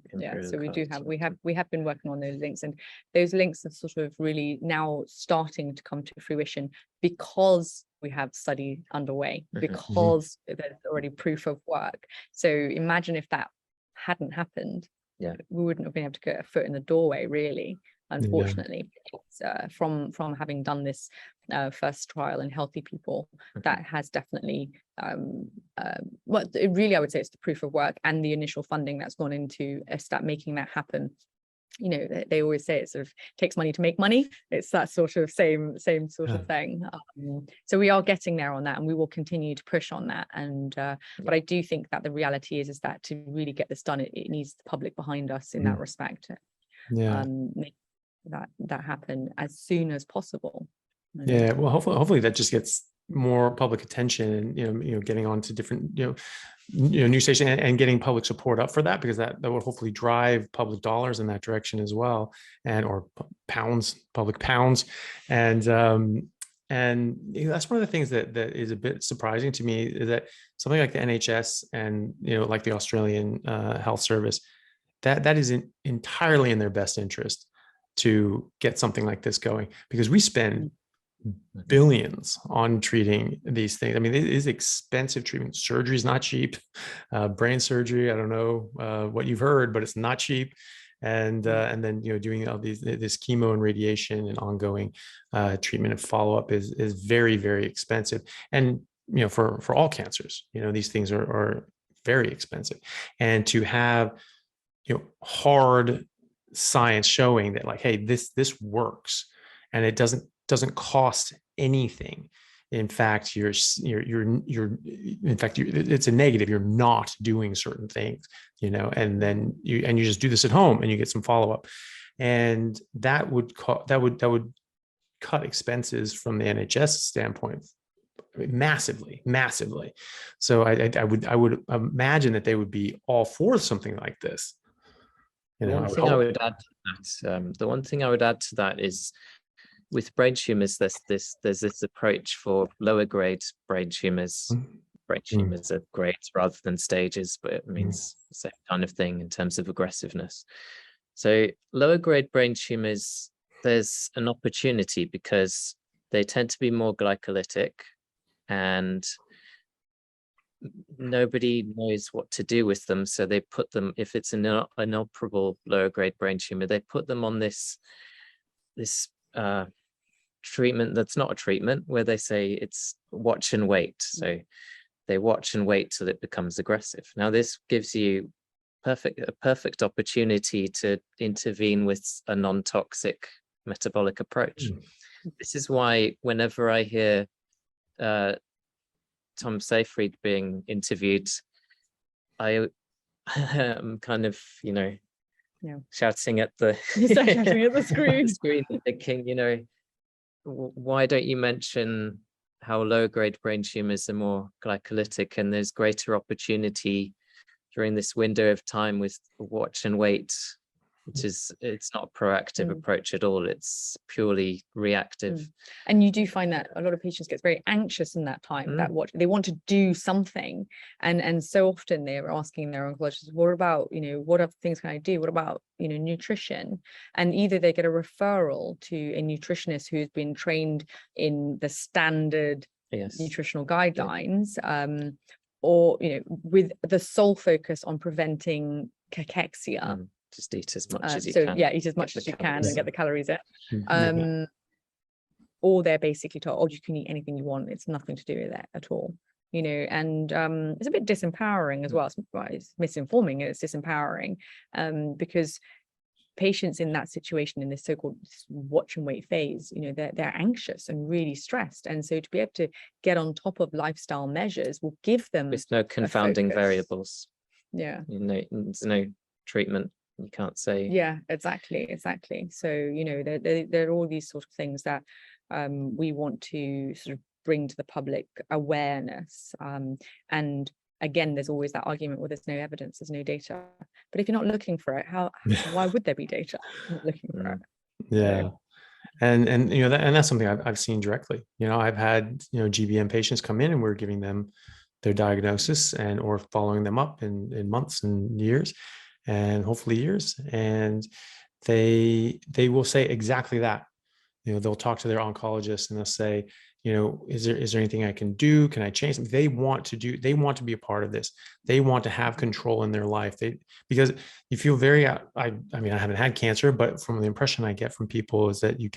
we have been working on those links, and those links are sort of really now starting to come to fruition because we have study underway, because there's already proof of work. So imagine if that hadn't happened, we wouldn't have been able to get a foot in the doorway, really. Unfortunately, from having done this first trial in healthy people, that has definitely well, really, I would say it's the proof of work and the initial funding that's gone into start making that happen. You know, they always say it sort of takes money to make money. It's that sort of same sort of thing. So we are getting there on that, and we will continue to push on that. And but I do think that the reality is that to really get this done, it needs the public behind us in that respect. Make that happen as soon as possible. Well, hopefully that just gets more public attention, and you know, getting onto different news station and getting public support up for that, because that will hopefully drive public dollars in that direction as well, or public pounds, and you know, that's one of the things that is a bit surprising to me, is that something like the NHS and like the Australian Health Service, that is entirely in their best interest to get something like this going, because we spend billions on treating these things. I mean, it is expensive treatment. Surgery is not cheap. Brain surgery, I don't know what you've heard, but it's not cheap. And then doing all this chemo and radiation and ongoing treatment and follow-up is very, very expensive. And for all cancers, these things are very expensive. And to have hard science showing that, like, hey, this works, and it doesn't cost anything. In fact, it's a negative. You're not doing certain things, and then you just do this at home and you get some follow-up, and that would cut expenses from the NHS standpoint massively. So I would imagine that they would be all for something like this. One thing I would add to that. The one thing I would add to that is, with brain tumors, there's this approach for lower grade brain tumors. Brain tumors are grades rather than stages, but it means the same kind of thing in terms of aggressiveness. So lower grade brain tumors, there's an opportunity because they tend to be more glycolytic, and nobody knows what to do with them. So they put them, if it's an inoperable lower grade brain tumor, they put them on this treatment that's not a treatment, where they say it's watch and wait. So they watch and wait till it becomes aggressive. Now, this gives you a perfect opportunity to intervene with a non-toxic metabolic approach. This is why whenever I hear Tom Seyfried being interviewed, I am kind of, shouting at the shouting at the screen, thinking, why don't you mention how low-grade brain tumors are more glycolytic, and there's greater opportunity during this window of time with watch and wait, which is, it's not a proactive approach at all. It's purely reactive. And you do find that a lot of patients get very anxious in that time, that they want to do something. And so often they're asking their oncologists, what about, what other things can I do? What about, nutrition? And either they get a referral to a nutritionist who's been trained in the standard nutritional guidelines, or, with the sole focus on preventing cachexia. Just eat as much as you can. Eat as much as you can and get the calories in. Or they're basically told, you can eat anything you want. It's nothing to do with that at all. And it's a bit disempowering as well. It's misinforming, and it's disempowering, because patients in that situation, in this so-called watch and wait phase, they're anxious and really stressed. And so to be able to get on top of lifestyle measures will give them, with no confounding variables. There's no treatment. You can't say. Exactly. So there are all these sort of things that we want to sort of bring to the public awareness, and again, there's always that argument, well, there's no evidence, there's no data. But if you're not looking for it, why would there be data? Not looking for it. And that's something I've seen directly. I've had GBM patients come in, and we're giving them their diagnosis or following them up in months and years, and hopefully years, and they will say exactly that. They'll talk to their oncologist and they'll say, is there anything I can do? Can I change something? They want to be a part of this. They want to have control in their life. Because you feel I haven't had cancer, but from the impression I get from people is that you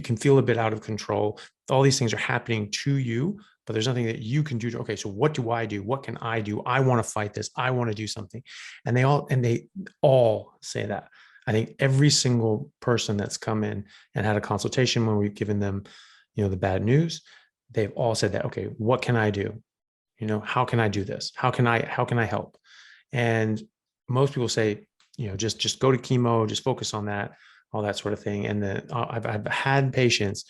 can feel a bit out of control. All these things are happening to you, but there's nothing that you can do okay, so what do I do? What can I do? I want to fight this. I want to do something. And they all say that. I think every single person that's come in and had a consultation when we've given them, the bad news, they've all said that, okay, what can I do? How can I do this? How can I help? And most people say, just go to chemo, just focus on that, all that sort of thing. And then I've had patients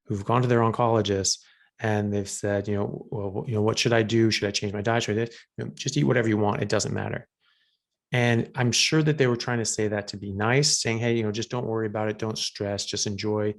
who've gone to their oncologist and they've said, what should I do? Should I change my diet? Should I do? Just eat whatever you want. It doesn't matter. And I'm sure that they were trying to say that to be nice, saying, hey, just don't worry about it. Don't stress, just enjoy,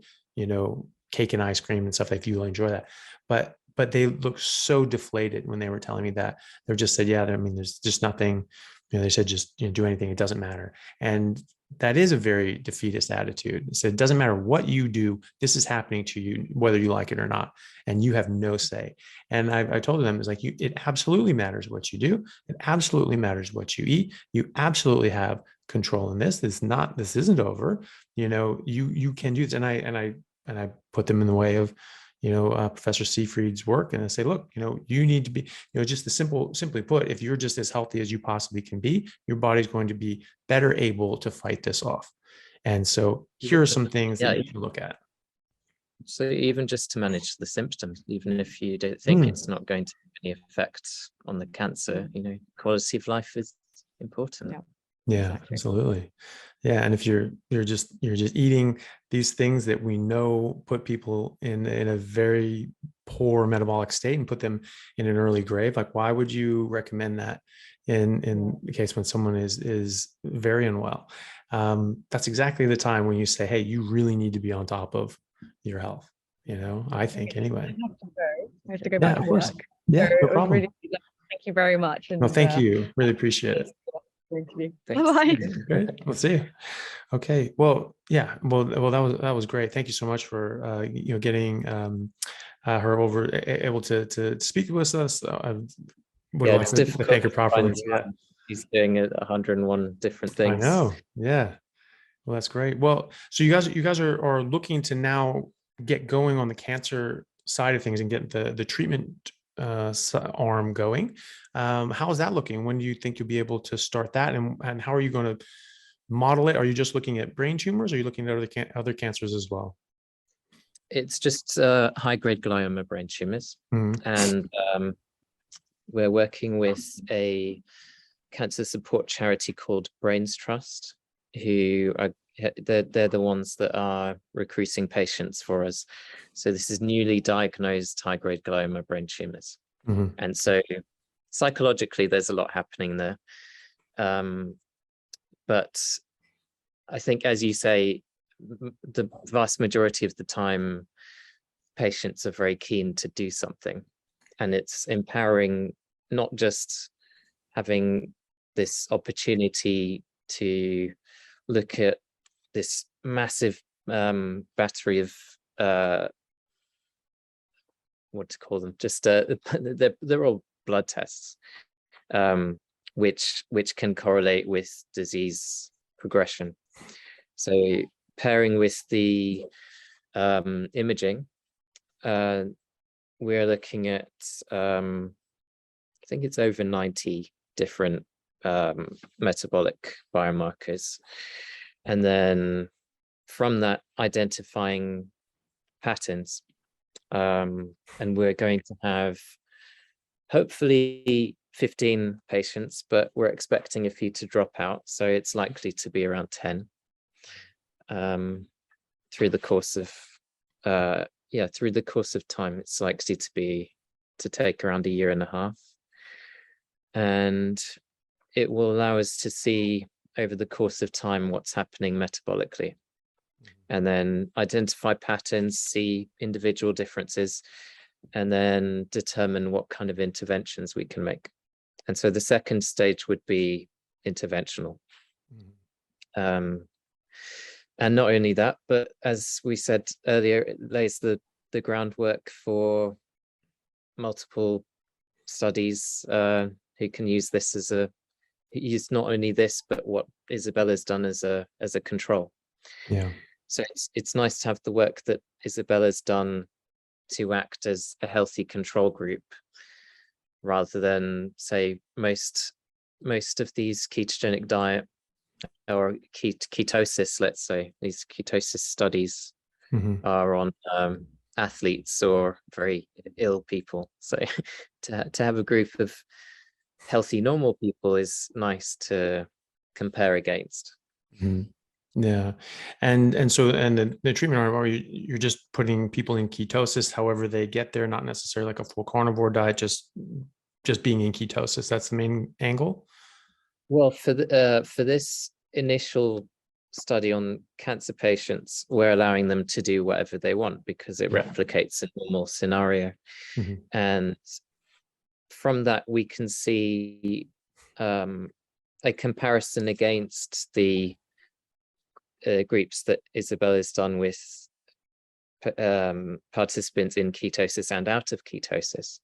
cake and ice cream and stuff if you enjoy that. But they look so deflated when they were telling me that. They just said, there's just nothing, they said, just do anything. It doesn't matter. And that is a very defeatist attitude. It said, it doesn't matter what you do. This is happening to you, whether you like it or not. And you have no say. And I told them, it's like, it absolutely matters what you do. It absolutely matters what you eat. You absolutely have control in this. This isn't over. You can do this. And I put them in the way of, Professor Seyfried's work. And I say, look, you need to be, just simply put, if you're just as healthy as you possibly can be, your body's going to be better able to fight this off. And so here are some things that you can look at. So even just to manage the symptoms, even if you don't think it's not going to have any effect on the cancer, quality of life is important. Yeah, Exactly. absolutely. Yeah, and if you're just eating these things that we know put people in a very poor metabolic state and put them in an early grave, like why would you recommend that in the case when someone is very unwell? That's exactly the time when you say, hey, you really need to be on top of your health. I think anyway. I have to go Yeah, back to of course. work. Yeah, So no it was problem. really thank you very much. No, And thank you. Really appreciate it. interview. Thanks. Bye-bye. Great. We'll see you. Okay. Well, yeah. Well, that was great. Thank you so much for getting her able to speak with us. I would Yeah, like it's to difficult thank her to properly. find Yeah, time. He's doing 101 different I things. know. Yeah. Well, that's great. Well, so you guys are looking to now get going on the cancer side of things and get the treatment arm going. How is that looking? When do you think you'll be able to start that, and how are you going to model it? Are you just looking at brain tumors? Or are you looking at other cancers as well? It's just high-grade glioma brain tumors, Mhm. and we're working with a cancer support charity called Brains Trust, who are they're the ones that are recruiting patients for us. So this is newly diagnosed high-grade glioma brain tumors, Mhm. and so psychologically there's a lot happening there. But I think, as you say, the vast majority of the time, patients are very keen to do something, and it's empowering, not just having this opportunity to look at this massive battery of what to call them, just they're all blood tests, which can correlate with disease progression. So pairing with the imaging, we're looking at I think it's over 90 different metabolic biomarkers, and then from that identifying patterns, and we're going to have hopefully 15 patients, but we're expecting a few to drop out, so it's likely to be around 10 through the course of time. It's likely to take around a year and a half, and it will allow us to see over the course of time what's happening metabolically, and then identify patterns, see individual differences, and then determine what kind of interventions we can make. And so the second stage would be interventional. And not only that, but as we said earlier, it lays the groundwork for multiple studies who can use this use not only this, but what Isabella's done as a control. Yeah. So it's nice to have the work that Isabella's done to act as a healthy control group, rather than, say, most of these ketogenic diet or ketosis, let's say, these ketosis studies are on athletes or very ill people. So to have a group of healthy, normal people is nice to compare against. Yeah. And so the treatment arm, you're just putting people in ketosis however they get there, not necessarily like a full carnivore diet, just being in ketosis. That's the main angle. Well, for this initial study on cancer patients, we're allowing them to do whatever they want because it replicates a normal scenario. And from that, we can see a comparison against the groups that Isabella's done with participants in ketosis and out of ketosis.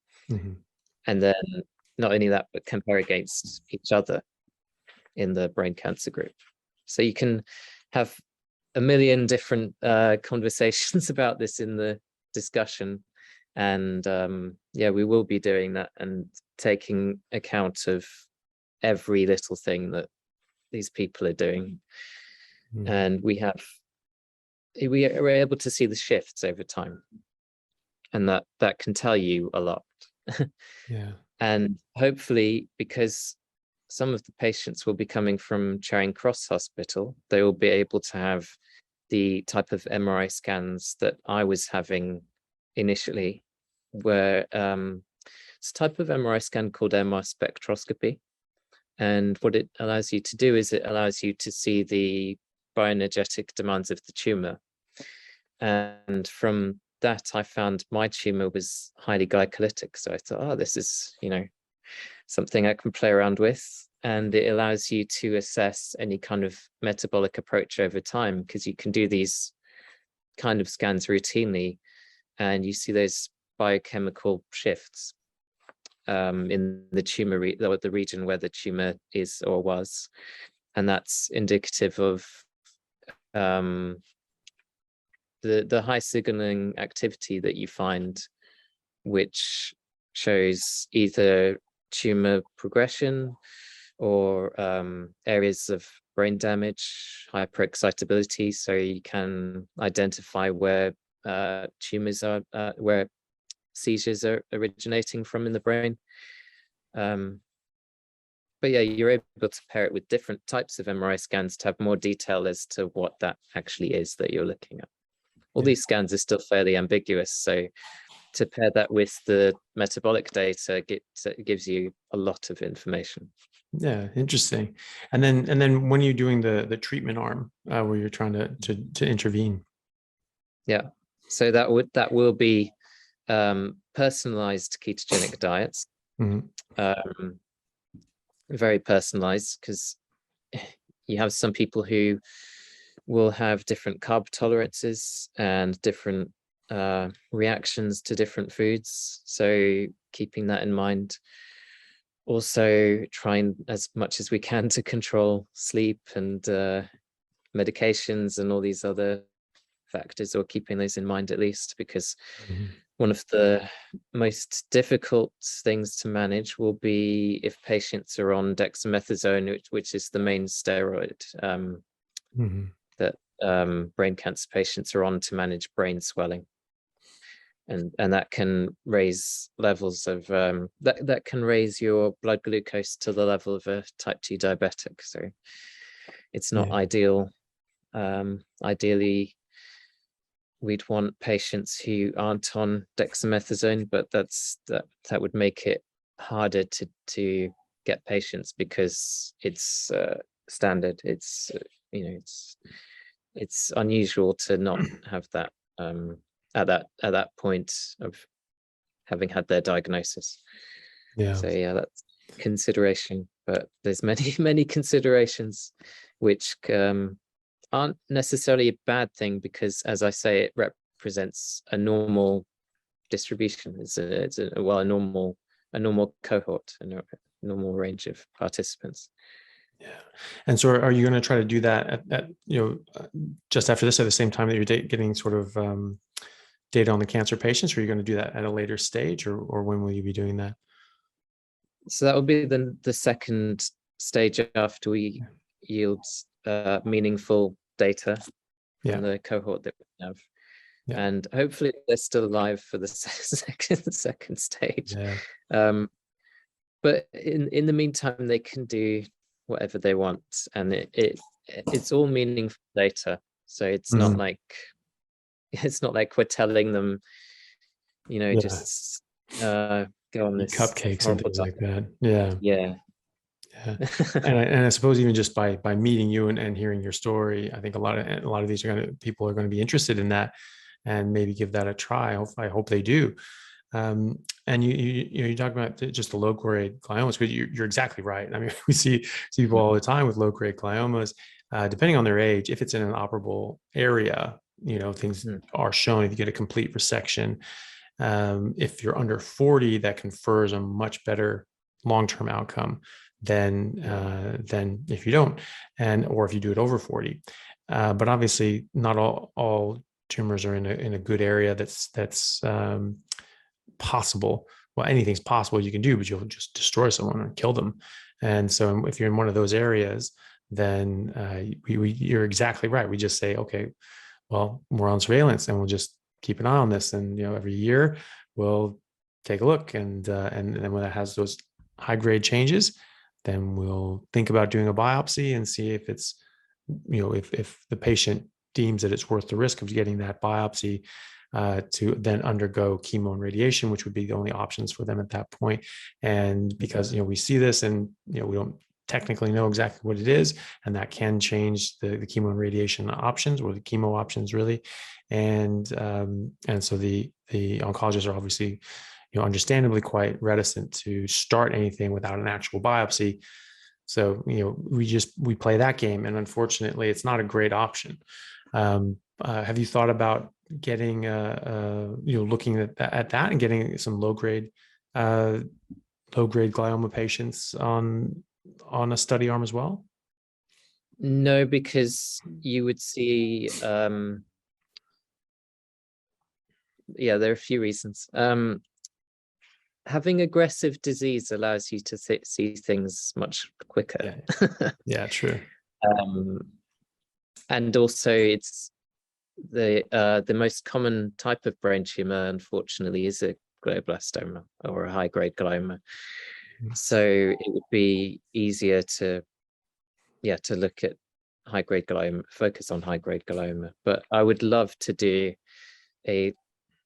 And then not only that, but compare against each other in the brain cancer group. So you can have a million different conversations about this in the discussion. And we will be doing that and taking account of every little thing that these people are doing. And we are able to see the shifts over time, and that can tell you a lot. And hopefully, because some of the patients will be coming from Charing Cross Hospital. They will be able to have the type of MRI scans that I was having initially, where it's a type of MRI scan called MR spectroscopy. And what it allows you to do is it allows you to see the bioenergetic demands of the tumor. And from that, I found my tumor was highly glycolytic. So I thought, oh, this is, something I can play around with. And it allows you to assess any kind of metabolic approach over time, because you can do these kind of scans routinely and you see those biochemical shifts in the tumor, the region where the tumor is or was. And that's indicative of the high signaling activity that you find, which shows either tumor progression or areas of brain damage, hyperexcitability. So you can identify where tumors are, where seizures are originating from in the brain. But yeah, you're able to pair it with different types of MRI scans to have more detail as to what that actually is that you're looking at. All these scans are still fairly ambiguous, so to pair that with the metabolic data gives you a lot of information. Yeah, interesting. And then when you're doing the treatment arm where you're trying to intervene. Yeah, so that will be personalized ketogenic diets. Mm-hmm. Very personalized, because you have some people who will have different carb tolerances and different reactions to different foods. So keeping that in mind. Also trying as much as we can to control sleep and medications and all these other factors, or keeping those in mind at least, because one of the most difficult things to manage will be if patients are on dexamethasone, which is the main steroid that brain cancer patients are on to manage brain swelling. And that can raise levels of that can raise your blood glucose to the level of a type 2 diabetic. So it's not ideal. Ideally, we'd want patients who aren't on dexamethasone, but that would make it harder to get patients, because it's standard. It's it's unusual to not have that at that point of having had their diagnosis. So yeah, that's consideration, but there's many considerations which aren't necessarily a bad thing, because as I say, it represents a normal distribution. It's a normal cohort, a normal range of participants. Yeah. And so are you going to try to do that at just after this, at the same time that you're getting sort of data on the cancer patients, or are you going to do that at a later stage, or when will you be doing that? So that will be the second stage after we yield meaningful data from the cohort that we have. And hopefully they're still alive for the second stage. But in the meantime, they can do whatever they want, and it's all meaningful data. So it's not like we're telling them, just go on this cupcakes and things like that. Yeah. And I suppose even just by meeting you and hearing your story, I think a lot of these people are going to be interested in that and maybe give that a try. I hope they do. And you talk about just the low grade gliomas, but you're exactly right. I mean, we see people all the time with low grade gliomas, depending on their age. If it's in an operable area, things are shown. If you get a complete resection, if you're under 40, that confers a much better long-term outcome than if you don't, or if you do it over 40. But obviously, not all tumors are in a good area that's possible. Well, anything's possible you can do, but you'll just destroy someone or kill them. And so if you're in one of those areas, then you're exactly right. We just say, okay, well, we're on surveillance and we'll just keep an eye on this. And, every year we'll take a look. And then when that has those high grade changes, then we'll think about doing a biopsy and see if it's, if the patient deems that it's worth the risk of getting that biopsy, to then undergo chemo and radiation, which would be the only options for them at that point. And because, we see this and, we don't technically know exactly what it is, and that can change the chemo and radiation options, or the chemo options really. And so the oncologists are obviously, understandably quite reticent to start anything without an actual biopsy. So, we play that game, and unfortunately it's not a great option. Have you thought about getting, looking at that and getting some low grade glioma patients on a study arm as well? No, because you would see, there are a few reasons. Having aggressive disease allows you to see things much quicker. Yeah, true. And also it's the most common type of brain tumor, unfortunately, is a glioblastoma or a high-grade glioma. So it would be easier to look at high-grade glioma, focus on high-grade glioma. But I would love to do a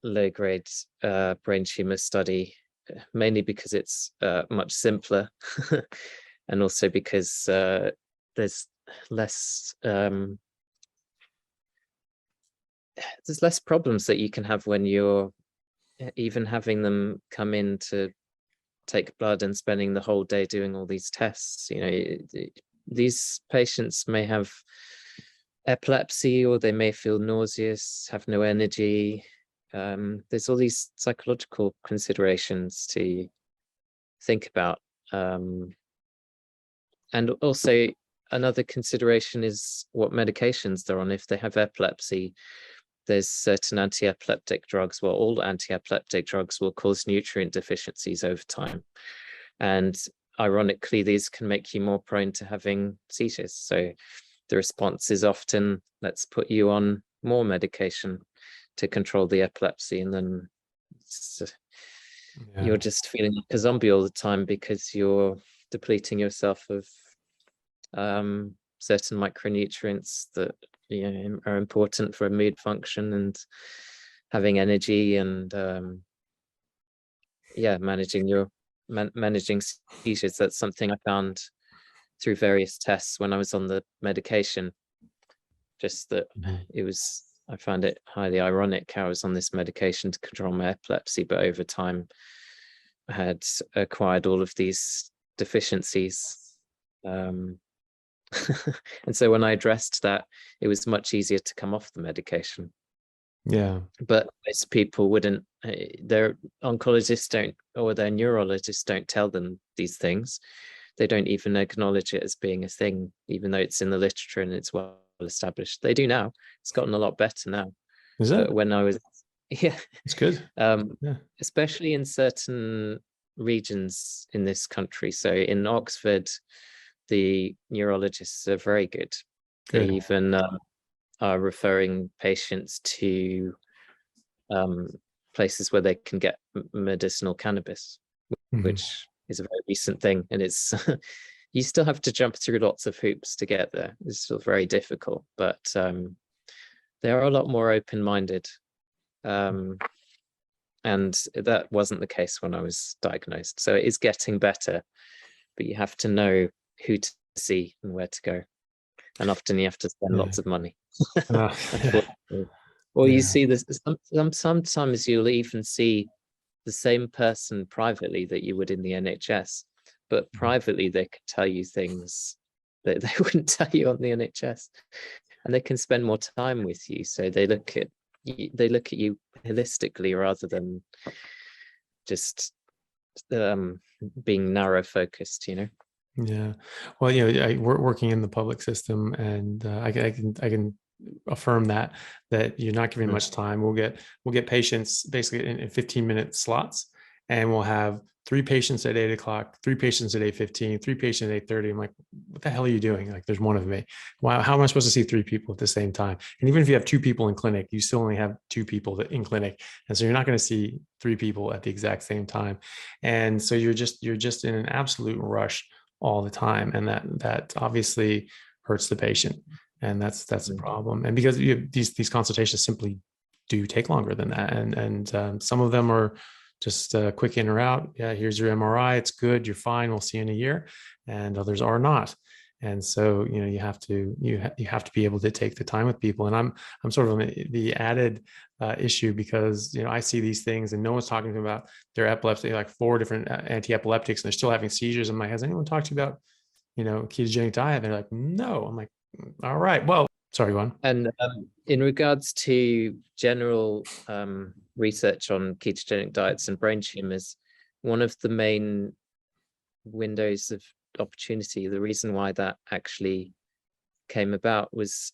low-grade brain tumor study, mainly because it's much simpler, and also because there's less problems that you can have when you're even having them come in to take blood and spending the whole day doing all these tests. These patients may have epilepsy, or they may feel nauseous, have no energy. There's all these psychological considerations to think about. And also another consideration is what medications they're on. If they have epilepsy, there's certain anti-epileptic drugs. Well, all anti-epileptic drugs will cause nutrient deficiencies over time. And ironically, these can make you more prone to having seizures. So the response is often, let's put you on more medication to control the epilepsy. And then you're just feeling like a zombie all the time because you're depleting yourself of certain micronutrients that are important for mood function and having energy, and managing seizures. That's something I found through various tests when I was on the medication, just that I found it highly ironic how I was on this medication to control my epilepsy, but over time I had acquired all of these deficiencies. And so when I addressed that, it was much easier to come off the medication. Yeah. But most people wouldn't, their oncologists don't, or their neurologists don't tell them these things. They don't even acknowledge it as being a thing, even though it's in the literature and it's well established. They do now. It's gotten a lot better now. Is it? But when I was, it's good. Especially in certain regions in this country. So in Oxford, the neurologists are very good. They even are referring patients to places where they can get medicinal cannabis, which is a very recent thing. And it's you still have to jump through lots of hoops to get there. It's still very difficult, but they are a lot more open-minded. And that wasn't the case when I was diagnosed. So it is getting better, but you have to know who to see and where to go. And often you have to spend lots of money. Or you see this, sometimes you'll even see the same person privately that you would in the NHS, but privately they can tell you things that they wouldn't tell you on the NHS, and they can spend more time with you. So they look at you holistically rather than just being narrow focused, Yeah. Well, we're working in the public system, and I can affirm that you're not giving much time. We'll get patients basically in 15-minute slots, and we'll have 3 patients at 8 o'clock, 3 patients at 8:15, 3 patients at 8:30. I'm like, what the hell are you doing? Like, there's one of me. Wow, how am I supposed to see 3 people at the same time? And even if you have 2 people in clinic, you still only have 2 people in clinic, and so you're not going to see 3 people at the exact same time. And so you're just in an absolute rush all the time, and that obviously hurts the patient, and that's the problem. And because these consultations simply do take longer than that, and some of them are just quick in or out. Yeah, here's your MRI, it's good, you're fine, we'll see you in a year. And others are not. And so, you have to be able to take the time with people. And I'm sort of the added issue, because I see these things and no one's talking to them about their epilepsy, like 4 different anti-epileptics, and they're still having seizures. I'm like, has anyone talked to you about ketogenic diet? They're like, no. I'm like, all right, well, sorry, go on. And in regards to general research on ketogenic diets and brain tumors, one of the main windows of opportunity, the reason why that actually came about, was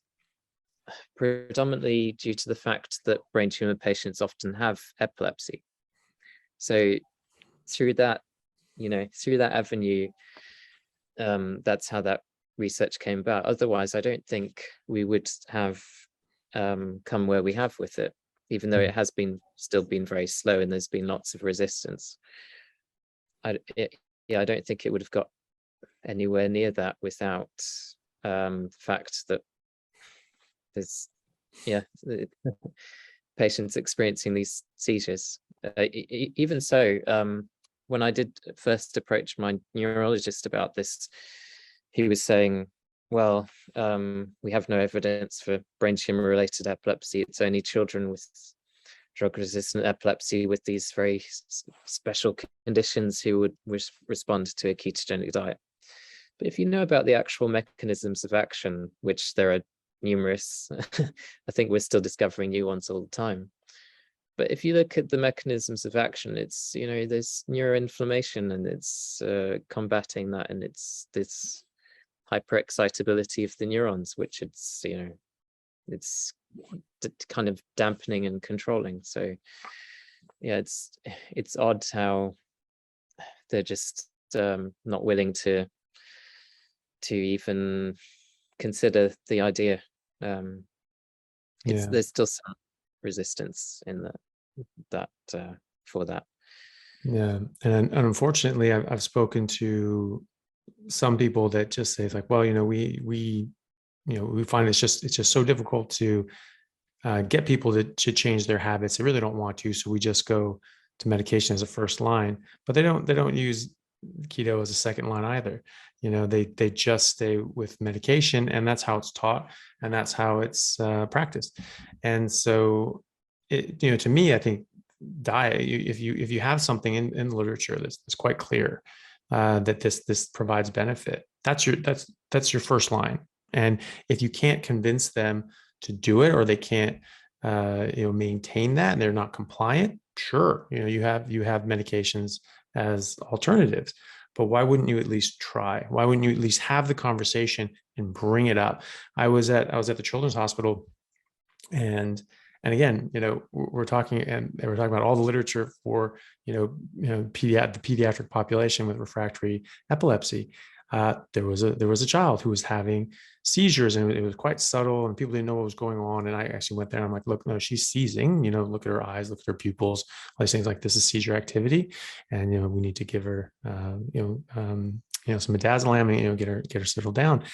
predominantly due to the fact that brain tumor patients often have epilepsy. So through that avenue, that's how that research came about. Otherwise, I don't think we would have come where we have with it, even though it has still been very slow and there's been lots of resistance. I don't think it would have got anywhere near that without the fact that there's patients experiencing these seizures. Even so, when I did first approach my neurologist about this, he was saying, well, we have no evidence for brain tumor related epilepsy. It's only children with drug resistant epilepsy with these very special conditions who would respond to a ketogenic diet. But if you know about the actual mechanisms of action, which there are numerous, I think we're still discovering new ones all the time. But if you look at the mechanisms of action, it's, there's neuroinflammation, and it's combating that, and it's this hyperexcitability of the neurons, which it's kind of dampening and controlling. So yeah, it's odd how they're just not willing to even consider the idea. There's still some resistance in that for that. Yeah, and unfortunately, I've spoken to some people that just say, it's like, well, we find it's just so difficult to get people to change their habits. They really don't want to, so we just go to medication as a first line. But they don't use keto as a second line either. They just stay with medication, and that's how it's taught, and that's how it's practiced. And so, to me, I think diet, if you have something in the literature that's quite clear that this provides benefit, that's your first line. And if you can't convince them to do it, or they can't maintain that, and they're not compliant, sure, you have medications as alternatives. But why wouldn't you at least try? Why wouldn't you at least have the conversation and bring it up? I was at the Children's Hospital, and again, we're talking about all the literature for the pediatric population with refractory epilepsy. There was a child who was having seizures, and it was quite subtle, and people didn't know what was going on. And I actually went there, and I'm like, look, no, she's seizing, look at her eyes, look at her pupils, all these things, like, this is seizure activity. And, we need to give her, some midazolam, and, get her settled down.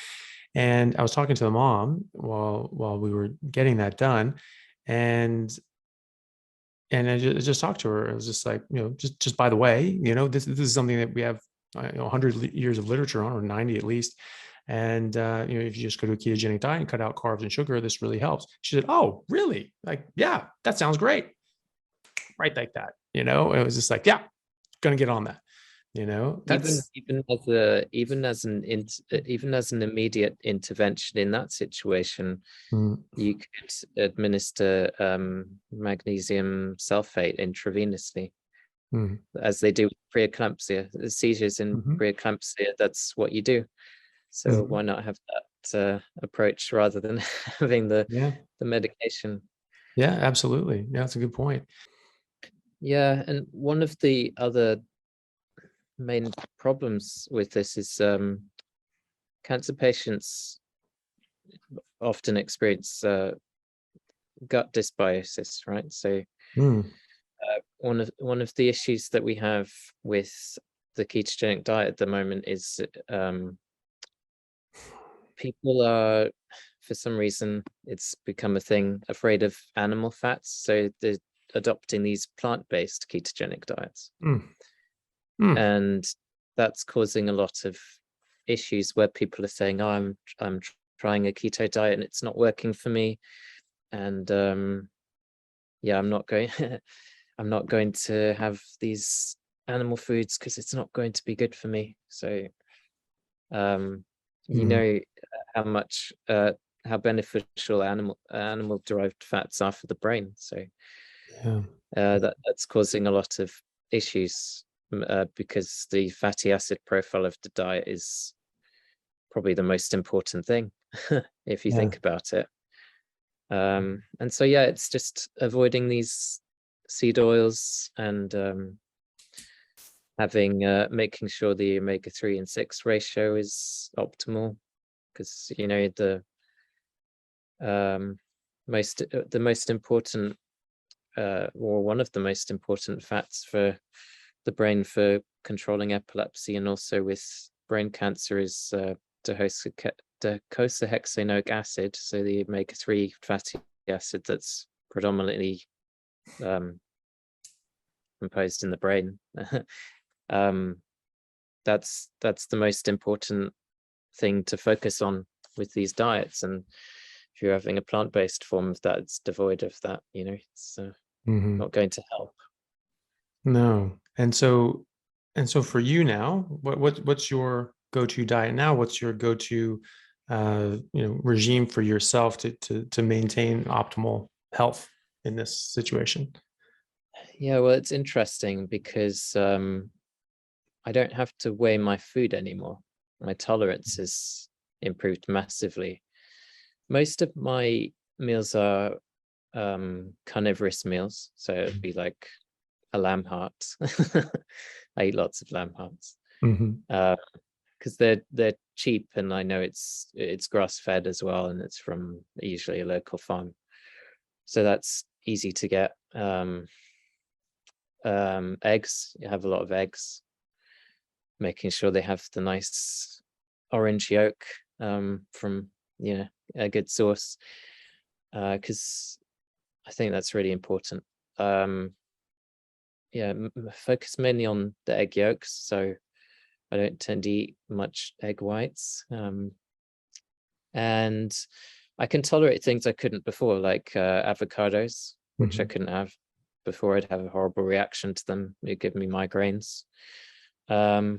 And I was talking to the mom while we were getting that done. And I just talked to her. I was just like, just by the way, this is something that we have 100 years of literature on, or 90 at least. And, if you just go to a ketogenic diet and cut out carbs and sugar, this really helps. She said, oh, really? Like, yeah, that sounds great. Right. Like that, it was just like, yeah, going to get on that, that's even as an immediate intervention in that situation, you could administer magnesium sulfate intravenously, as they do with preeclampsia. The seizures in preeclampsia, that's what you do. So why not have that approach rather than having the medication? Yeah, absolutely. Yeah, that's a good point. Yeah, and one of the other main problems with this is cancer patients often experience gut dysbiosis, right? So one of the issues that we have with the ketogenic diet at the moment is people are, for some reason, it's become a thing, afraid of animal fats. So they're adopting these plant-based ketogenic diets. And that's causing a lot of issues where people are saying, oh, I'm trying a keto diet and it's not working for me. And yeah, I'm not going to have these animal foods because it's not going to be good for me. So you know how much how beneficial animal derived fats are for the brain. So that's causing a lot of issues because the fatty acid profile of the diet is probably the most important thing if you think about it. And so yeah, it's just avoiding these seed oils and making sure the omega-3 and 6 ratio is optimal, because you know the most important or one of the most important fats for the brain for controlling epilepsy and also with brain cancer is docosahexaenoic acid, so the omega-3 fatty acid that's predominantly composed in the brain. That's the most important thing to focus on with these diets, and if you're having a plant-based form of that, it's devoid of that, you know, it's not going to help. No. And so for you now, what's your go-to diet now? What's your go-to regime for yourself to maintain optimal health in this situation? Yeah, well, it's interesting because I don't have to weigh my food anymore. My tolerance has improved massively. Most of my meals are carnivorous meals, so it'd be like a lamb heart. I eat lots of lamb hearts because they're cheap, and I know it's grass-fed as well, and it's from usually a local farm, so that's easy to get. Eggs, you have a lot of eggs, making sure they have the nice orange yolk from a good source, because I think that's really important. Focus mainly on the egg yolks, so I don't tend to eat much egg whites, and I can tolerate things I couldn't before, like avocados, which I couldn't have before. I'd have a horrible reaction to them. It'd give me migraines. I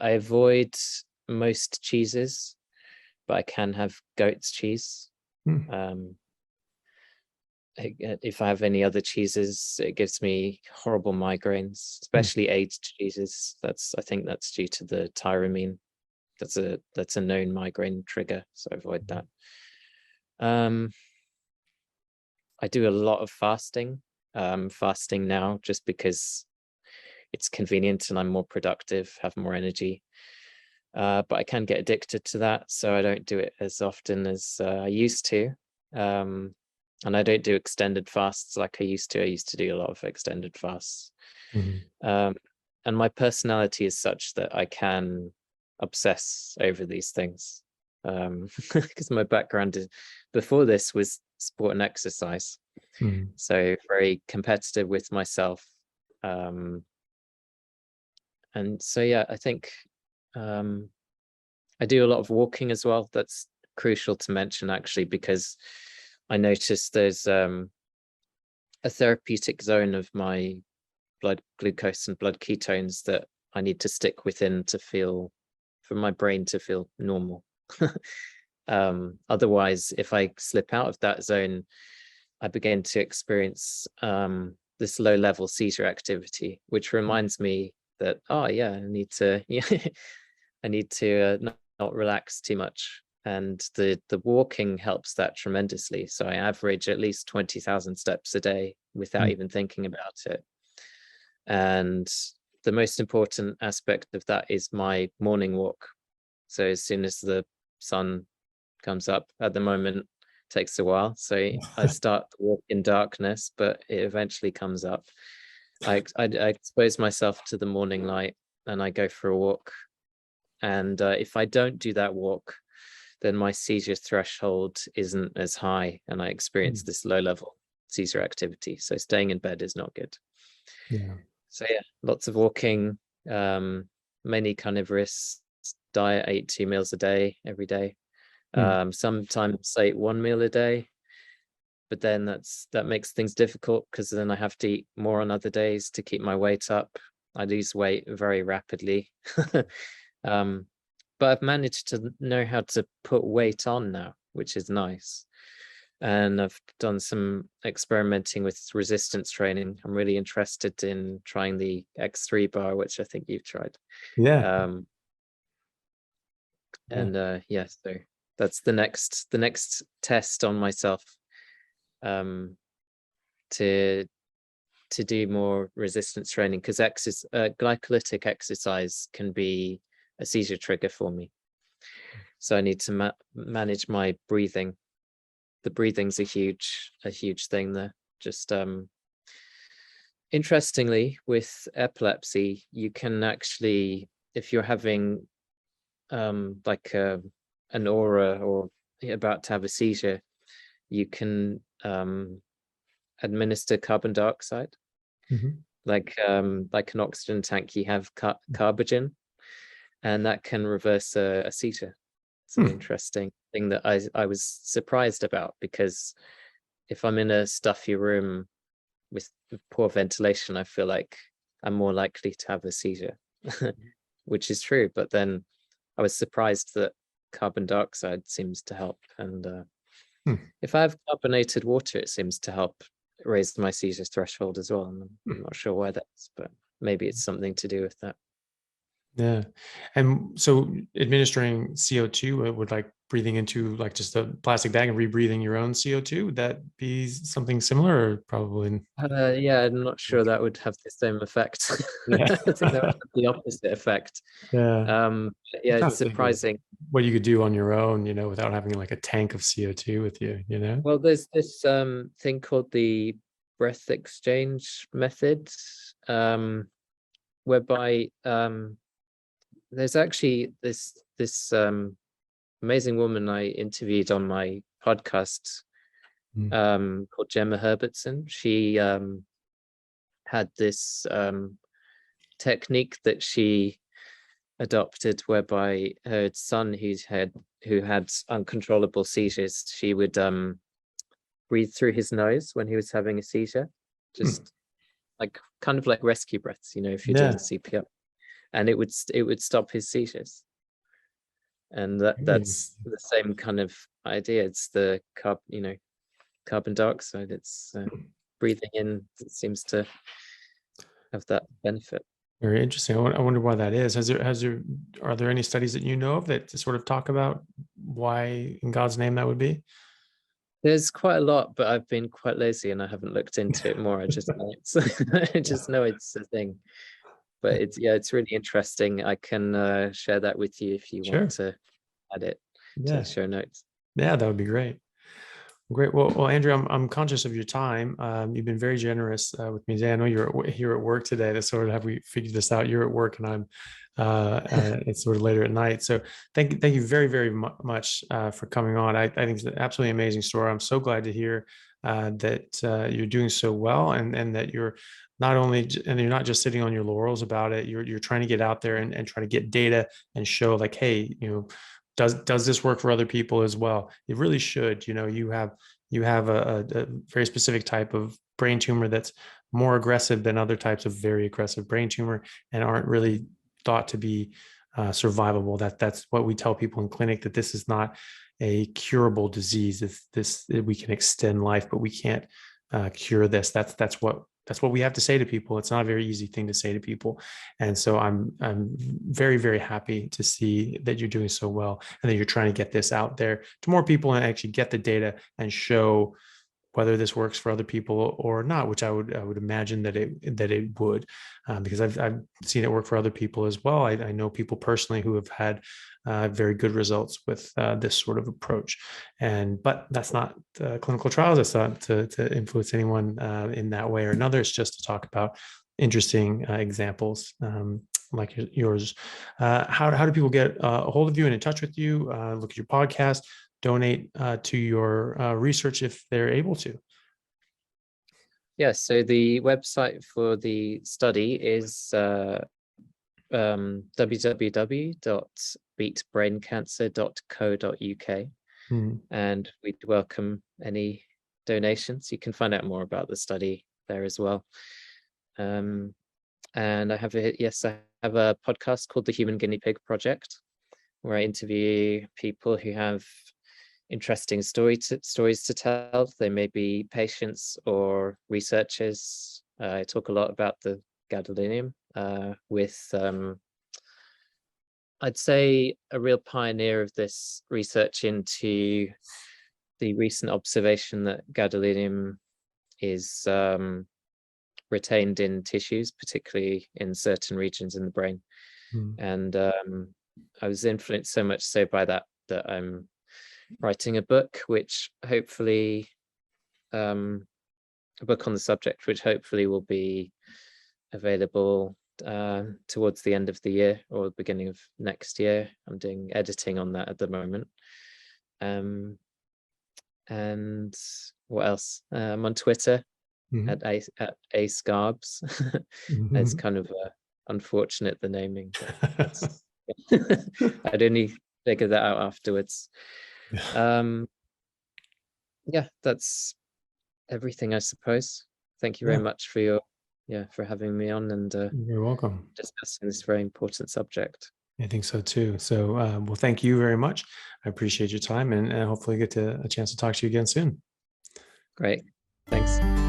avoid most cheeses, but I can have goat's cheese. If I have any other cheeses, it gives me horrible migraines, especially aged cheeses. I think that's due to the tyramine. That's a known migraine trigger, so avoid that. I do a lot of fasting now just because it's convenient and I'm more productive, have more energy. But I can get addicted to that, so I don't do it as often as I used to. And I don't do extended fasts like I used to. I used to do a lot of extended fasts. And my personality is such that I can obsess over these things. Because my background before this was sport and exercise. So very competitive with myself. And so, yeah, I think I do a lot of walking as well. That's crucial to mention, actually, because I noticed there's a therapeutic zone of my blood glucose and blood ketones that I need to stick within for my brain to feel normal. Otherwise, if I slip out of that zone, I begin to experience this low-level seizure activity, which reminds me that, oh yeah, I need to not relax too much. And the walking helps that tremendously. So I average at least 20,000 steps a day without even thinking about it. And the most important aspect of that is my morning walk. So as soon as the sun comes up, at the moment it takes a while, so I start the walk in darkness, but it eventually comes up. I expose myself to the morning light and I go for a walk. And if I don't do that walk, then my seizure threshold isn't as high and I experience this low level seizure activity. So staying in bed is not good. Yeah. So yeah, lots of walking, mainly carnivorous diet, 8 2 meals a day, every day. Sometimes I eat 1 meal a day, but then that makes things difficult because then I have to eat more on other days to keep my weight up. I lose weight very rapidly. But I've managed to know how to put weight on now, which is nice. And I've done some experimenting with resistance training. I'm really interested in trying the X3 bar, which I think you've tried. Yeah. Yeah, so that's the next test on myself, to do more resistance training, because glycolytic exercise can be a seizure trigger for me. So I need to manage my breathing. The breathing's a huge thing there. Just interestingly, with epilepsy, you can actually, if you're having like an aura or about to have a seizure, you can administer carbon dioxide, like an oxygen tank. You have carbogen, and that can reverse a seizure. It's an interesting thing that I was surprised about, because if I'm in a stuffy room with poor ventilation, I feel like I'm more likely to have a seizure, which is true. But then I was surprised that carbon dioxide seems to help. And if I have carbonated water, it seems to help raise my seizure threshold as well. And I'm not sure why that's, but maybe it's something to do with that. Yeah. And so administering CO2 would like breathing into like just a plastic bag and rebreathing your own CO2, would that be something similar, or probably? Yeah, I'm not sure that would have the same effect. Yeah. I think that would have the opposite effect. Yeah. Yeah, it's surprising What you could do on your own, without having like a tank of CO2 with you, Well, there's this thing called the breath exchange method, whereby there's actually this amazing woman I interviewed on my podcast, called Gemma Herbertson. She had this technique that she adopted, whereby her son who had uncontrollable seizures, she would breathe through his nose when he was having a seizure, just like kind of like rescue breaths, if you're doing CPR, and it would stop his seizures. And that's the same kind of idea. It's the carbon dioxide. It's breathing in. It seems to have that benefit. Very interesting. I wonder why that is. Are there any studies that you know of that sort of talk about why in God's name that would be? There's quite a lot, but I've been quite lazy and I haven't looked into it more. I just know it's a thing. But it's really interesting. I can share that with you if you want to add it to the show notes. Yeah, that would be great. Great. Well, Andrew, I'm conscious of your time. You've been very generous with me today. I know you're here at work today to sort of have we figured this out. You're at work and I'm it's sort of later at night. So thank you very, very much for coming on. I think it's an absolutely amazing story. I'm so glad to hear that you're doing so well, and that you're not just sitting on your laurels about it. You're trying to get out there and try to get data and show like, hey, does this work for other people as well? It really should. You have a very specific type of brain tumor that's more aggressive than other types of very aggressive brain tumor, and aren't really thought to be survivable. That's what we tell people in clinic, that this is not a curable disease. We can extend life, but we can't cure this. That's what we have to say to people. It's not a very easy thing to say to people. And so I'm very, very happy to see that you're doing so well, and that you're trying to get this out there to more people and actually get the data and show whether this works for other people or not, which I would imagine that it would, because I've seen it work for other people as well. I know people personally who have had very good results with this sort of approach, but that's not clinical trials. That's not to influence anyone in that way or another. It's just to talk about interesting examples like yours. How do people get a hold of you and in touch with you? Look at your podcast, donate to your research if they're able to. Yeah, so the website for the study is www.beatbraincancer.co.uk, and we'd welcome any donations. You can find out more about the study there as well. And I have I have a podcast called The Human Guinea Pig Project, where I interview people who have interesting stories to tell. They may be patients or researchers. I talk a lot about the gadolinium with, I'd say, a real pioneer of this research into the recent observation that gadolinium is retained in tissues, particularly in certain regions in the brain. And I was influenced so much so by that I'm writing a book, which hopefully, a book on the subject, which hopefully will be available towards the end of the year or the beginning of next year. I'm doing editing on that at the moment. And what else? I'm on Twitter at a Scarbs. It's kind of unfortunate, the naming. But I'd only figure that out afterwards. Yeah, that's everything, I suppose. Thank you very much for for having me on and you're welcome, discussing this very important subject. I think so too. So well, thank you very much. I appreciate your time, and hopefully get a chance to talk to you again soon. Great, thanks.